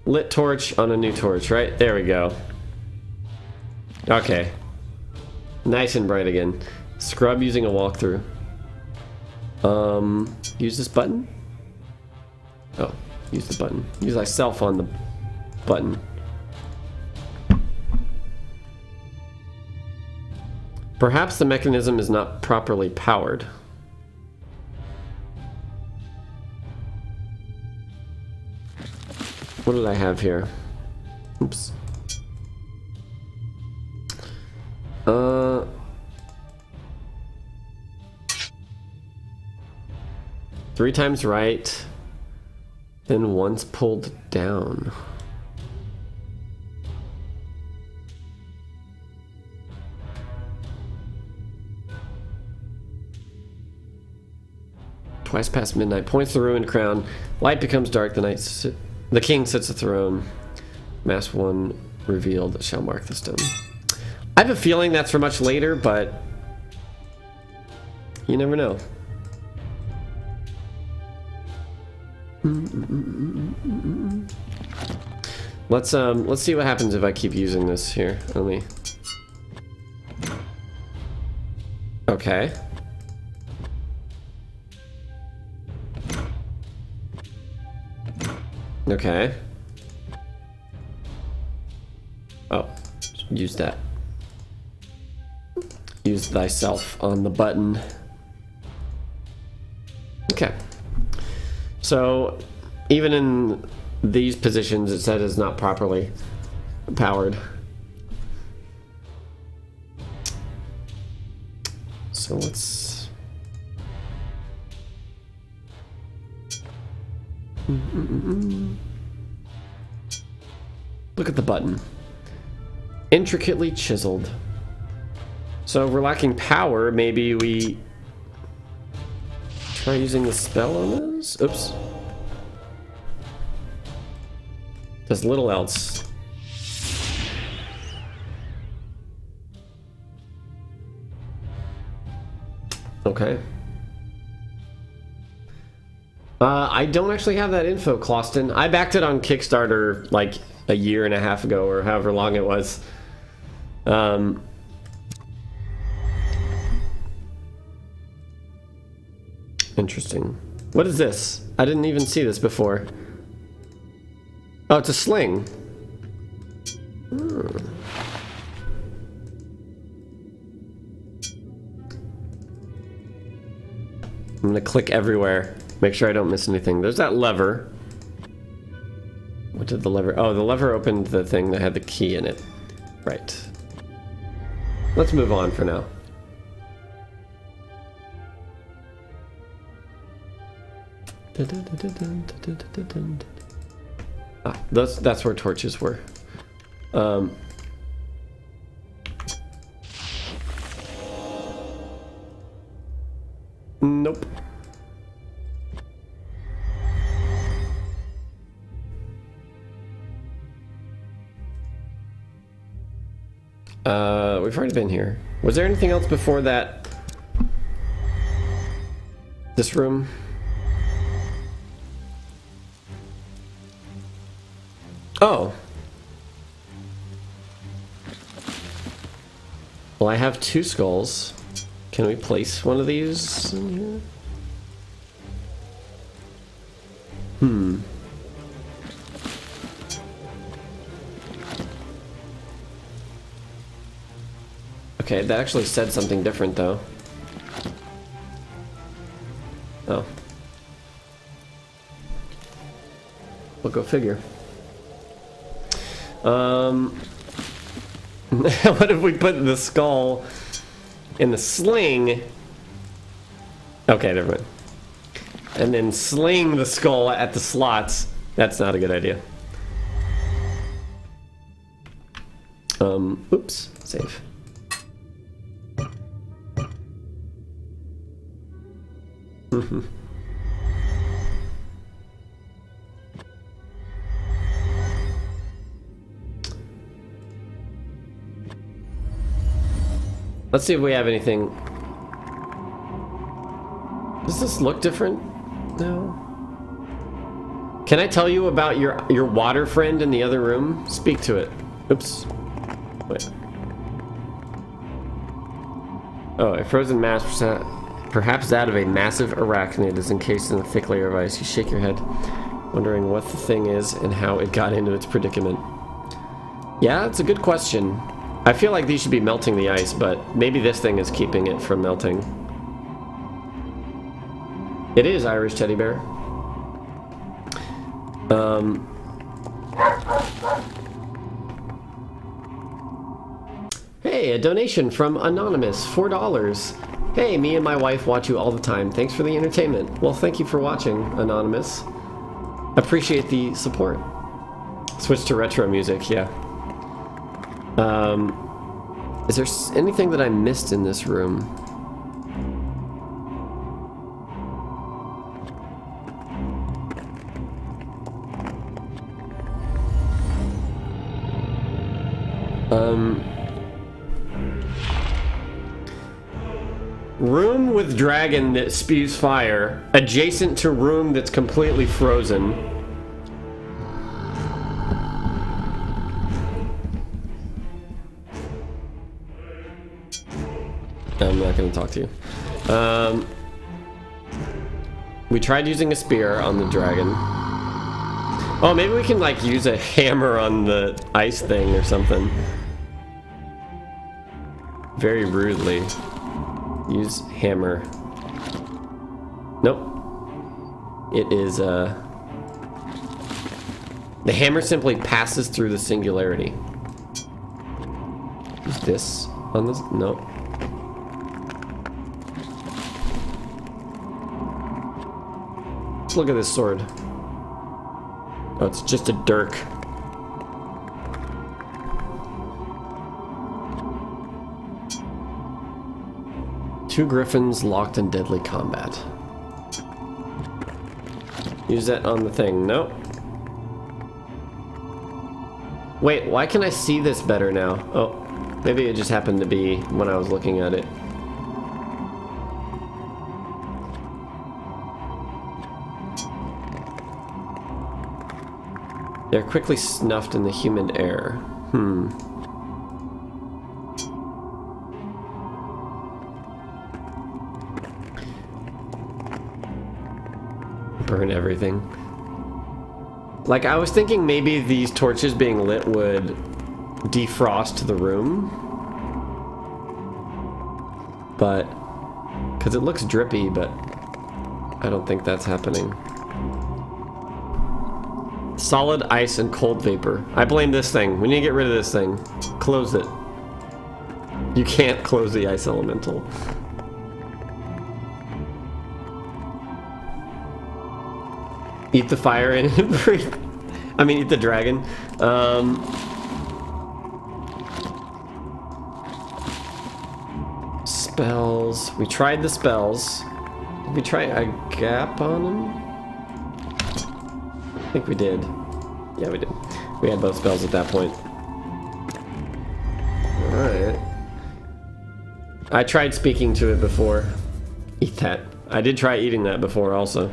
lit torch on a new torch, right? There we go. Okay. Nice and bright again. Scrub using a walkthrough. Use this button? Oh, use the button. Use thyself on the button. Perhaps the mechanism is not properly powered. What did I have here? Oops. 3 times right, then once pulled down. Twice past midnight, points the ruined crown. Light becomes dark. The king sits at the throne. Mass 1 revealed shall mark the stone. I have a feeling that's for much later, but you never know. Let's see what happens if I keep using this here. Let me. Okay. Okay. Oh, use that. Use thyself on the button. Okay. So, even in these positions, it said it's not properly powered. So let's... Look at the button. Intricately chiseled. So if we're lacking power, maybe we try using the spell on those? Oops. Does little else. Okay. I don't actually have that info, Clauston. I backed it on Kickstarter like a year and a half ago, or however long it was. Interesting. What is this? I didn't even see this before. Oh, it's a sling. I'm gonna click everywhere. Make sure I don't miss anything. There's that lever. What did the lever... Oh, the lever opened the thing that had the key in it. Right. Let's move on for now. Ah, that's where torches were. Nope. We've already been here. Was there anything else before that? This room? Oh. Well, I have 2 skulls. Can we place one of these in here? Hmm. Okay, that actually said something different, though. Oh. We'll go figure. What if we put the skull in the sling? Okay, never mind. And then sling the skull at the slots. That's not a good idea. Oops, save. Let's see if we have anything. Does this look different? No. Can I tell you about your water friend in the other room? Speak to it. Oops. Wait. Oh, a frozen mass, perhaps that of a massive arachnid, is encased in a thick layer of ice. You shake your head, wondering what the thing is and how it got into its predicament. Yeah, it's a good question. I feel like these should be melting the ice, but maybe this thing is keeping it from melting. It is Irish teddy bear. Hey, a donation from Anonymous, $4. Hey, me and my wife watch you all the time. Thanks for the entertainment. Well, thank you for watching, Anonymous. Appreciate the support. Switch to retro music, yeah. Is there anything that I missed in this room? Room with dragon that spews fire, adjacent to room that's completely frozen. I'm not going to talk to you. We tried using a spear on the dragon. Oh, maybe we can like use a hammer on the ice thing or something. Very rudely. Use hammer. Nope. It is, the hammer simply passes through the singularity. Use this on this? Nope. Let's look at this sword. Oh, it's just a dirk. Two griffins locked in deadly combat. Use that on the thing. Nope. Wait, why can I see this better now? Oh, maybe it just happened to be when I was looking at it. They're quickly snuffed in the humid air. Burn everything. Like, I was thinking maybe these torches being lit would defrost the room. But, because it looks drippy, but I don't think that's happening. Solid ice and cold vapor. I blame this thing. We need to get rid of this thing. Close it. You can't close the ice elemental. Eat the fire and breathe. I mean, eat the dragon. Spells. We tried the spells. Did we try a gap on them? I think we did. Yeah, we did. We had both spells at that point. Alright. I tried speaking to it before. Eat that. I did try eating that before also.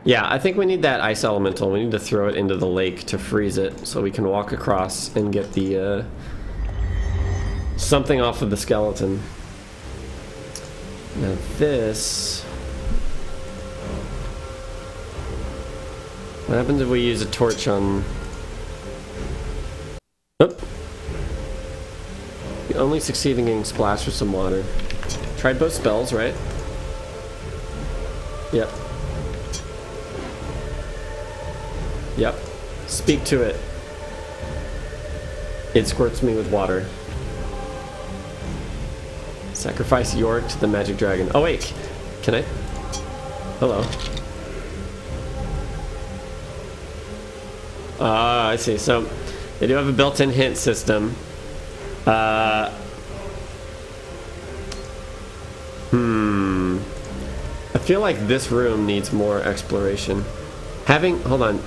Yeah, I think we need that ice elemental. We need to throw it into the lake to freeze it so we can walk across and get the something off of the skeleton. Now this... What happens if we use a torch on... Oh. You only succeed in getting splashed with some water. Tried both spells, right? Yep. Yep. Speak to it. It squirts me with water. Sacrifice York to the magic dragon. Oh wait, can I? Hello. Ah, I see. So they do have a built-in hint system. I feel like this room needs more exploration. Hold on.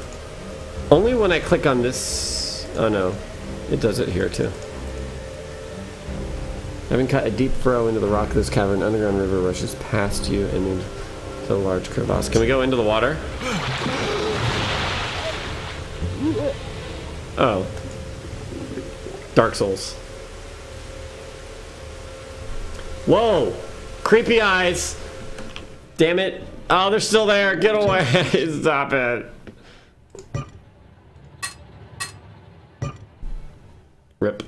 Only when I click on this... Oh no, it does it here too. Having cut a deep furrow into the rock of this cavern, underground river rushes past you and into a large crevasse. Can we go into the water? Oh. Dark Souls. Whoa! Creepy eyes! Damn it. Oh, they're still there. Get away. Stop it. Rip.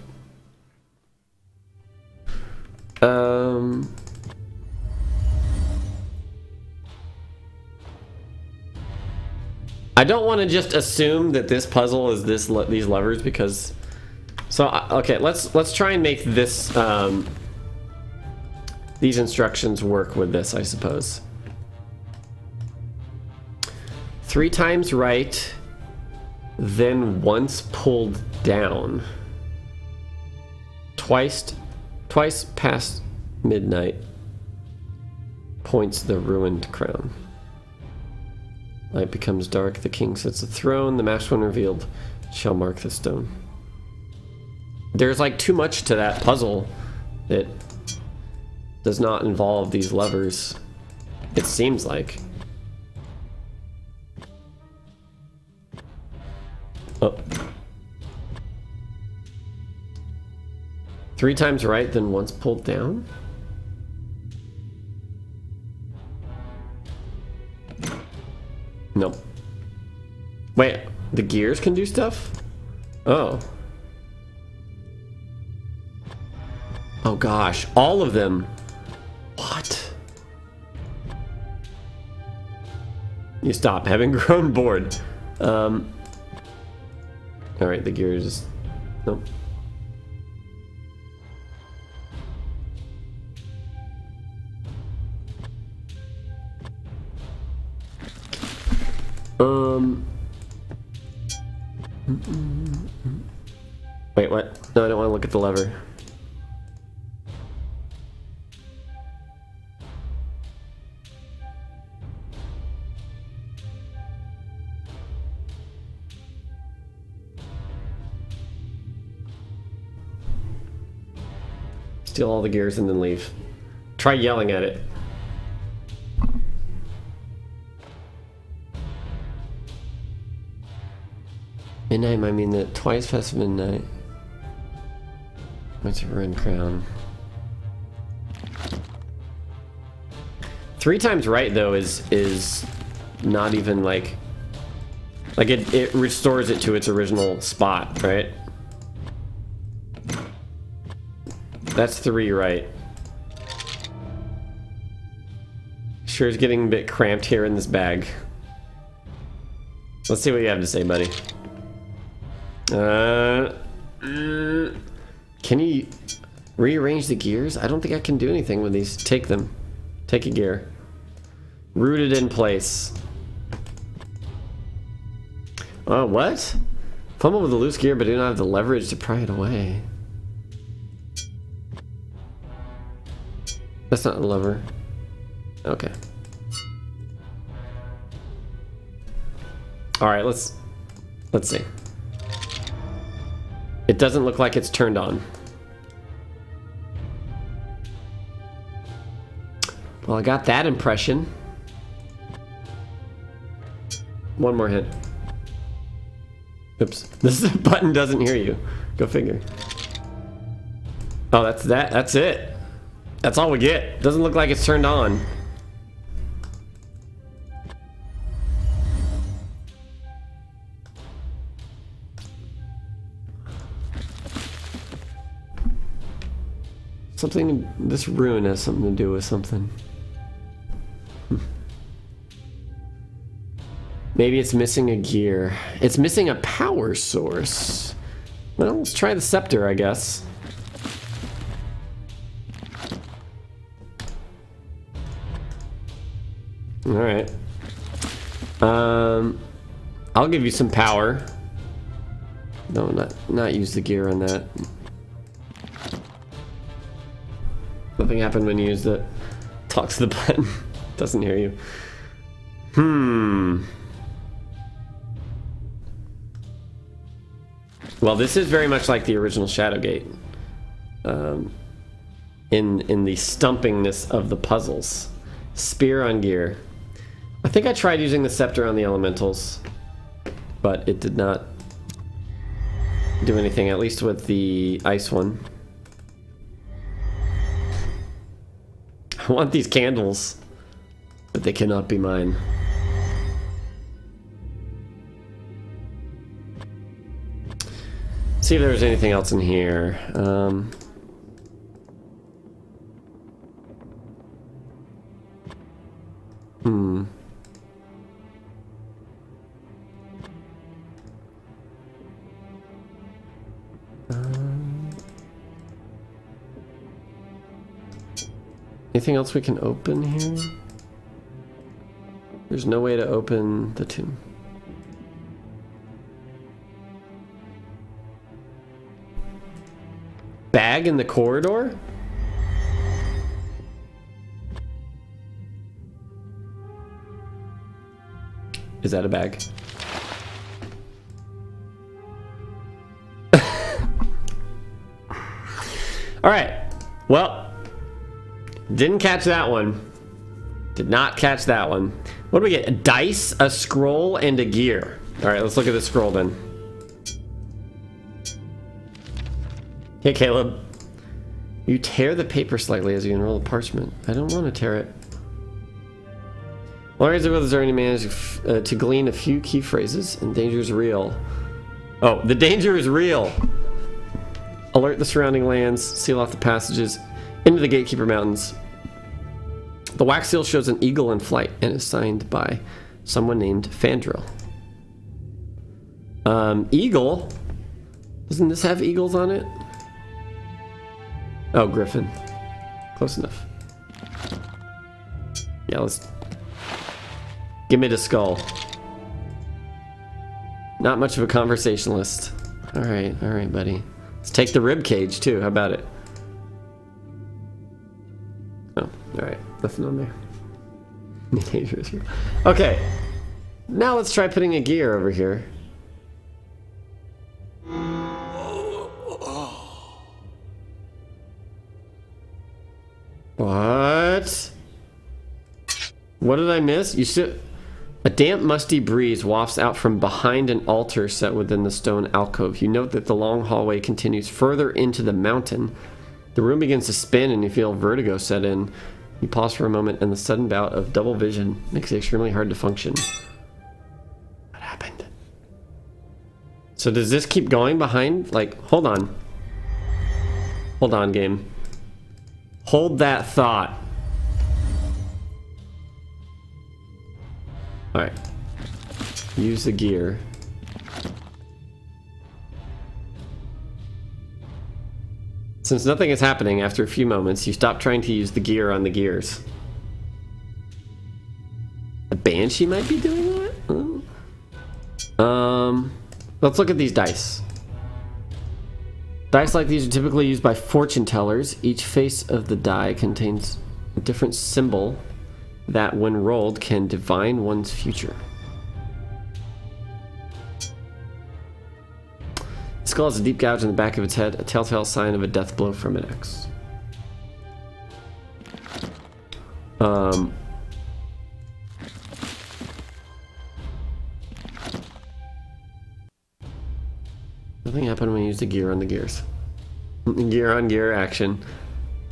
I don't want to just assume that this puzzle is these levers because... So, okay, let's try and make this, these instructions work with this, I suppose. 3 times right, then once pulled down. Twice past midnight points the ruined crown. Light becomes dark, the king sits the throne, the masked one revealed shall mark the stone. There's like too much to that puzzle that does not involve these levers, it seems like. Oh. 3 times right, then once pulled down? Nope. Wait, the gears can do stuff? Oh. Oh gosh, all of them. What? You stop, having grown bored. Alright, the gears. Nope. Wait, what? No, I don't want to look at the lever. Steal all the gears and then leave. Try yelling at it. Midnight might mean that twice past midnight. What's your ruined crown? 3 times right though is not even like it restores it to its original spot, right? That's 3 right. Sure is getting a bit cramped here in this bag. Let's see what you have to say, buddy. Can you rearrange the gears? I don't think I can do anything with these. Take them. Take a gear. Rooted in place. Oh, what? Fumble with a loose gear, but do not have the leverage to pry it away. That's not a lever. Okay. Alright, let's see. It doesn't look like it's turned on. Well, I got that impression. One more hit. Oops. This button doesn't hear you. Go figure. Oh, that's that. That's it. That's all we get. Doesn't look like it's turned on. Something, this rune has something to do with something. Maybe it's missing a gear. It's missing a power source. Well, let's try the scepter, I guess. Alright. I'll give you some power. No, not use the gear on that. Nothing happened when you used it. Talk to the button. Doesn't hear you. Well, this is very much like the original Shadowgate. In the stumpingness of the puzzles. Spear on gear. I think I tried using the scepter on the elementals, but it did not do anything, at least with the ice one. I want these candles, but they cannot be mine. See if there's anything else in here. Anything else we can open here? There's no way to open the tomb. Bag in the corridor? Is that a bag? Alright. Well, didn't catch that one. Did not catch that one. What do we get? A dice, a scroll, and a gear. Alright, let's look at the scroll then. Hey, Caleb. You tear the paper slightly as you unroll the parchment. I don't want to tear it. Larry's has already managed to glean a few key phrases, and danger is real. Oh, the danger is real! Alert the surrounding lands, seal off the passages into the Gatekeeper Mountains. The wax seal shows an eagle in flight and is signed by someone named Fandril. Eagle? Doesn't this have eagles on it? Oh, Griffin. Close enough. Yeah, let's... Give me the skull. Not much of a conversationalist. Alright, buddy. Let's take the rib cage too, how about it? Oh, alright. Nothing on there. Okay. Now let's try putting a gear over here. What? What did I miss? You should... A damp, musty breeze wafts out from behind an altar set within the stone alcove. You note that the long hallway continues further into the mountain. The room begins to spin and you feel vertigo set in. You pause for a moment and the sudden bout of double vision makes it extremely hard to function. What happened? So does this keep going behind? Like, hold on. Hold on, game. Hold that thought. Alright. Use the gear. Since nothing is happening after a few moments, you stop trying to use the gear on the gears. A banshee might be doing that? Let's look at these dice. Dice like these are typically used by fortune tellers. Each face of the die contains a different symbol that, when rolled, can divine one's future. The skull has a deep gouge in the back of its head, a telltale sign of a death blow from an axe. Nothing happened when you used the gear on the gears. Gear on gear action.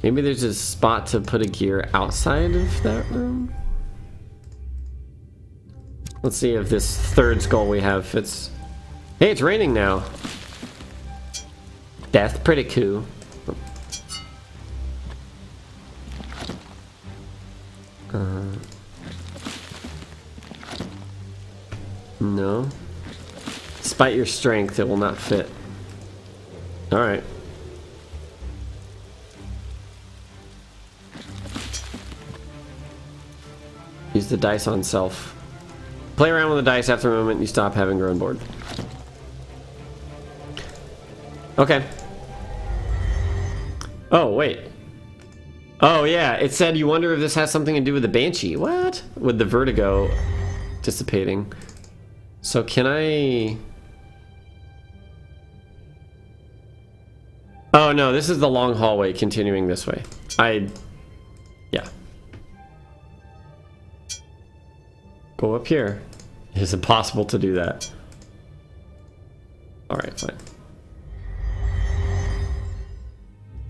Maybe there's a spot to put a gear outside of that room? Let's see if this third skull we have fits. Hey, it's raining now. That's pretty cool. No. Despite your strength, it will not fit. Alright. Use the dice on self. Play around with the dice after a moment you stop having grown bored. Okay. Oh, wait. Oh, yeah. It said you wonder if this has something to do with the Banshee. What? With the vertigo dissipating. So can I... Oh, no. This is the long hallway continuing this way. Yeah. Go up here. It is impossible to do that. Alright, fine.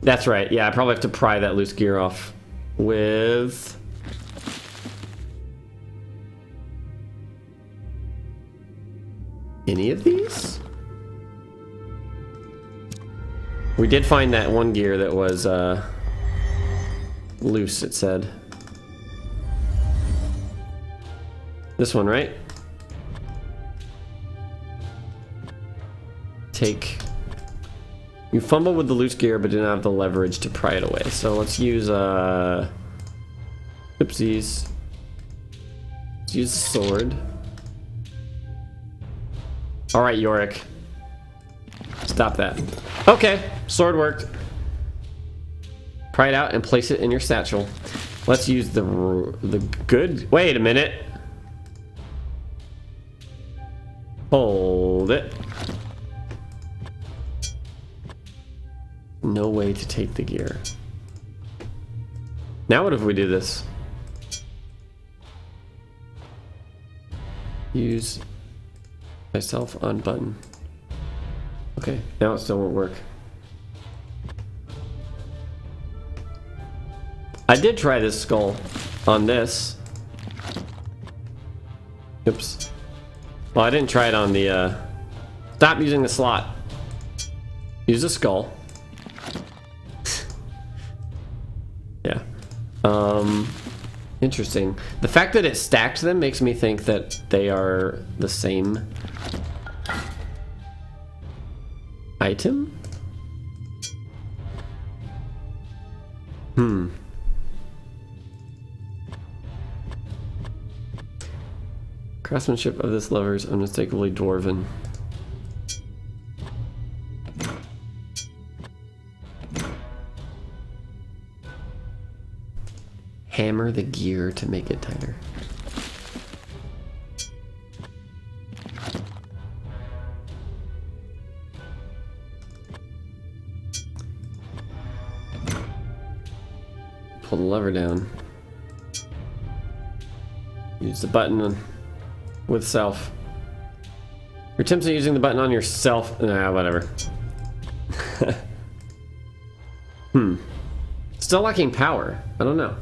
That's right. Yeah, I probably have to pry that loose gear off with... any of these? We did find that one gear that was loose, it said. This one, right? Take... You fumble with the loose gear, but do not have the leverage to pry it away. So let's use, oopsies. Let's use the sword. Alright, Yorick. Stop that. Okay, sword worked. Pry it out and place it in your satchel. Let's use the good... Wait a minute. Hold it. No way to take the gear. Now what if we do this? Use myself on button. Okay, now it still won't work. I did try this skull on this. Oops. Well, I didn't try it on the, Stop using the slot. Use the skull. Yeah. Interesting. The fact that it stacked them makes me think that they are the same item? Craftsmanship of this lever is unmistakably dwarven. Hammer the gear to make it tighter. Pull the lever down. Use the button with self. Your attempts at using the button on yourself. Nah, whatever. Still lacking power. I don't know.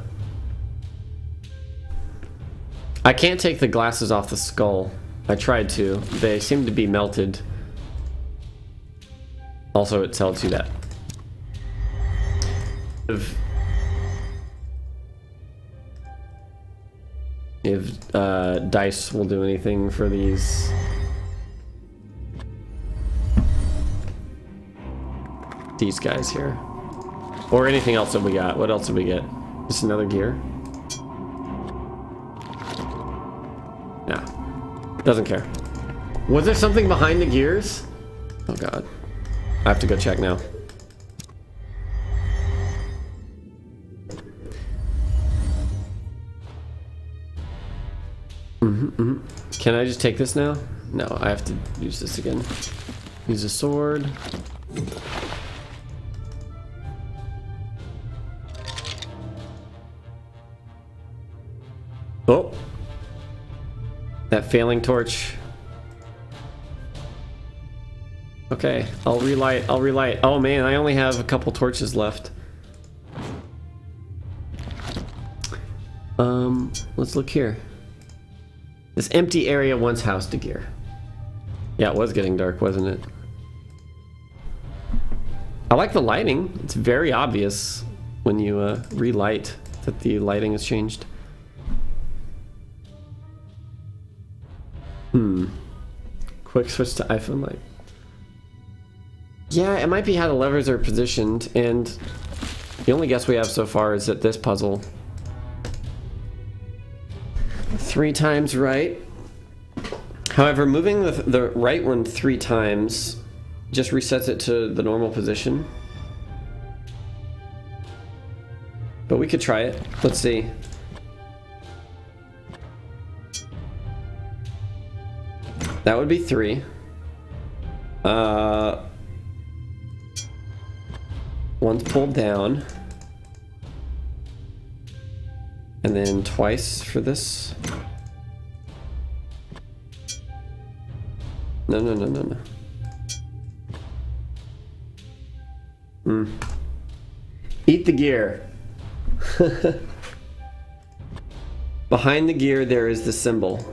I can't take the glasses off the skull. I tried to. They seem to be melted. Also, it tells you that. If dice will do anything for these. These guys here. Or anything else that we got. What else did we get? Just another gear? Yeah. Doesn't care. Was there something behind the gears? Oh god. I have to go check now. Can I just take this now? No, I have to use this again. Use a sword. Oh. That failing torch. Okay, I'll relight. Oh man, I only have a couple torches left. Let's look here. This empty area once housed a gear. Yeah, it was getting dark, wasn't it? I like the lighting. It's very obvious when you relight that the lighting has changed. Quick switch to iPhone light. Yeah, it might be how the levers are positioned, and the only guess we have so far is that this puzzle 3 times right. However, moving the right one 3 times just resets it to the normal position. But we could try it. Let's see. That would be 3. One's pulled down. And then twice for this. No. Eat the gear. Behind the gear there is the symbol.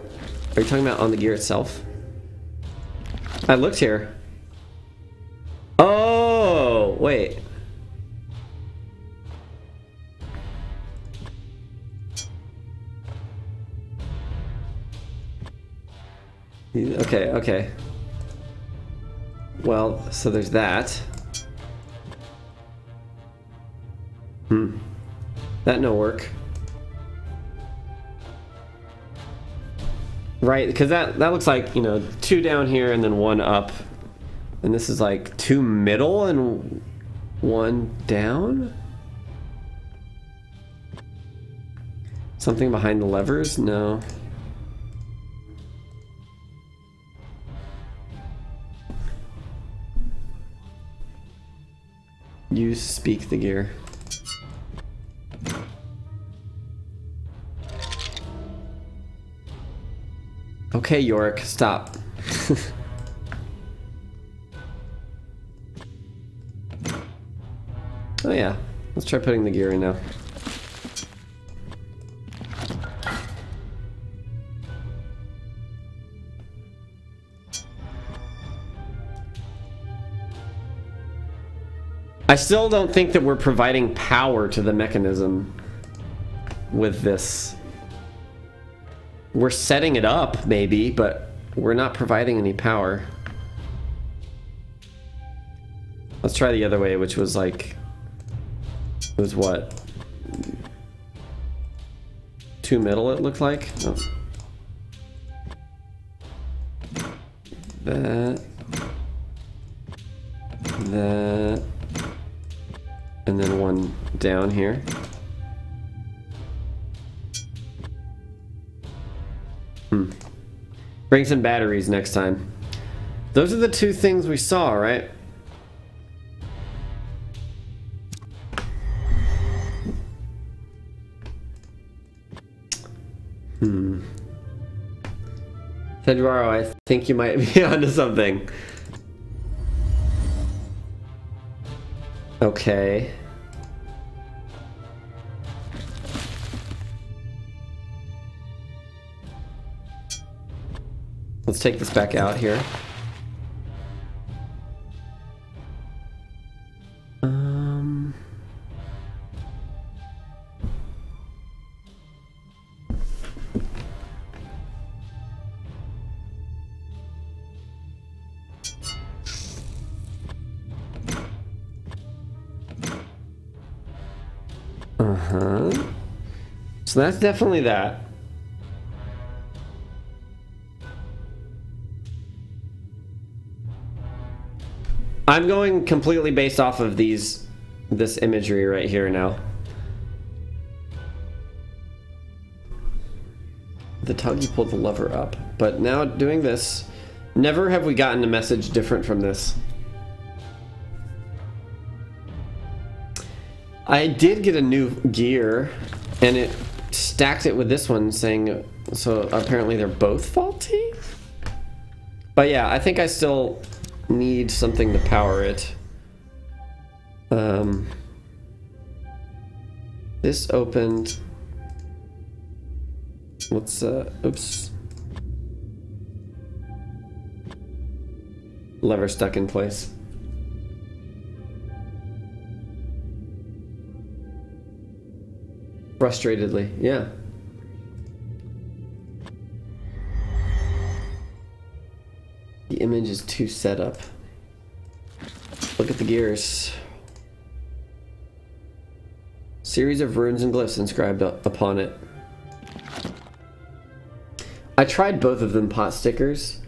Are you talking about on the gear itself? I looked here. Oh, wait. Okay. Well, so there's that. That no work. Right, because that looks like, you know, 2 down here and then 1 up. And this is like 2 middle and 1 down? Something behind the levers? No. Use speak the gear. Okay, Yorick, stop. Oh yeah, let's try putting the gear in now. I still don't think that we're providing power to the mechanism with this. We're setting it up, maybe, but we're not providing any power. Let's try the other way, which was like... It was what? 2 middle, it looked like? Oh. That. And then 1 down here. Bring some batteries next time. Those are the 2 things we saw, right? Fedruaro, I think you might be onto something. Okay. Let's take this back out here. So that's definitely that. I'm going completely based off of this imagery right here now. The tug, you pulled the lever up, but now doing this, never have we gotten a message different from this. I did get a new gear, and it stacked it with this one saying, so apparently they're both faulty? But yeah, I think I still need something to power it. This opened. Let's, oops. Lever stuck in place. Frustratedly, yeah. The image is too set up. Look at the gears. Series of runes and glyphs inscribed upon it. I tried both of them pot stickers.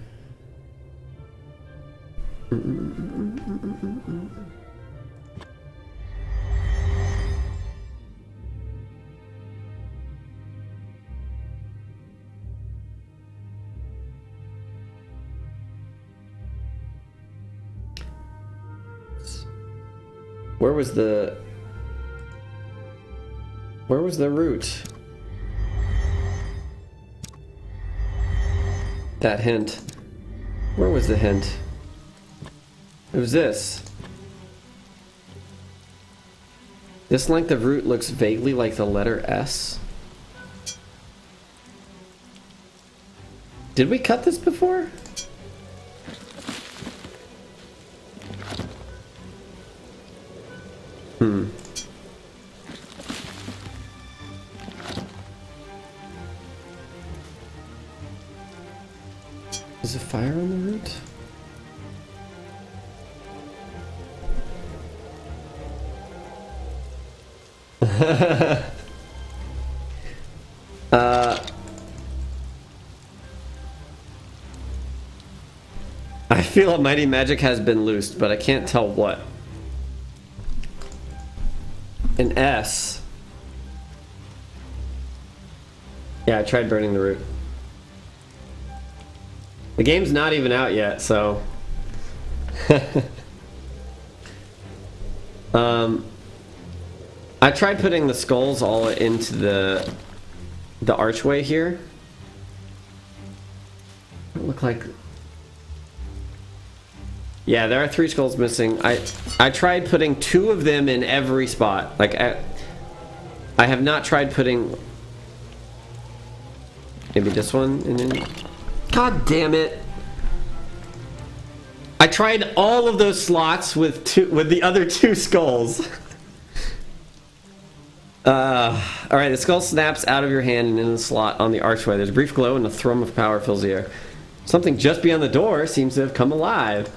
Where was the root? That hint. Where was the hint? It was this. This length of root looks vaguely like the letter S. Did we cut this before? Is a fire on the root? I feel a mighty magic has been loosed, but I can't tell what. An S. Yeah, I tried burning the root. The game's not even out yet, so... I tried putting the skulls all into the archway here. Look like... Yeah, there are 3 skulls missing. I tried putting 2 of them in every spot. Like, I have not tried putting... Maybe this one and then... God damn it! I tried all of those slots with the other 2 skulls. Alright, the skull snaps out of your hand and in the slot on the archway. There's a brief glow and a thrum of power fills the air. Something just beyond the door seems to have come alive.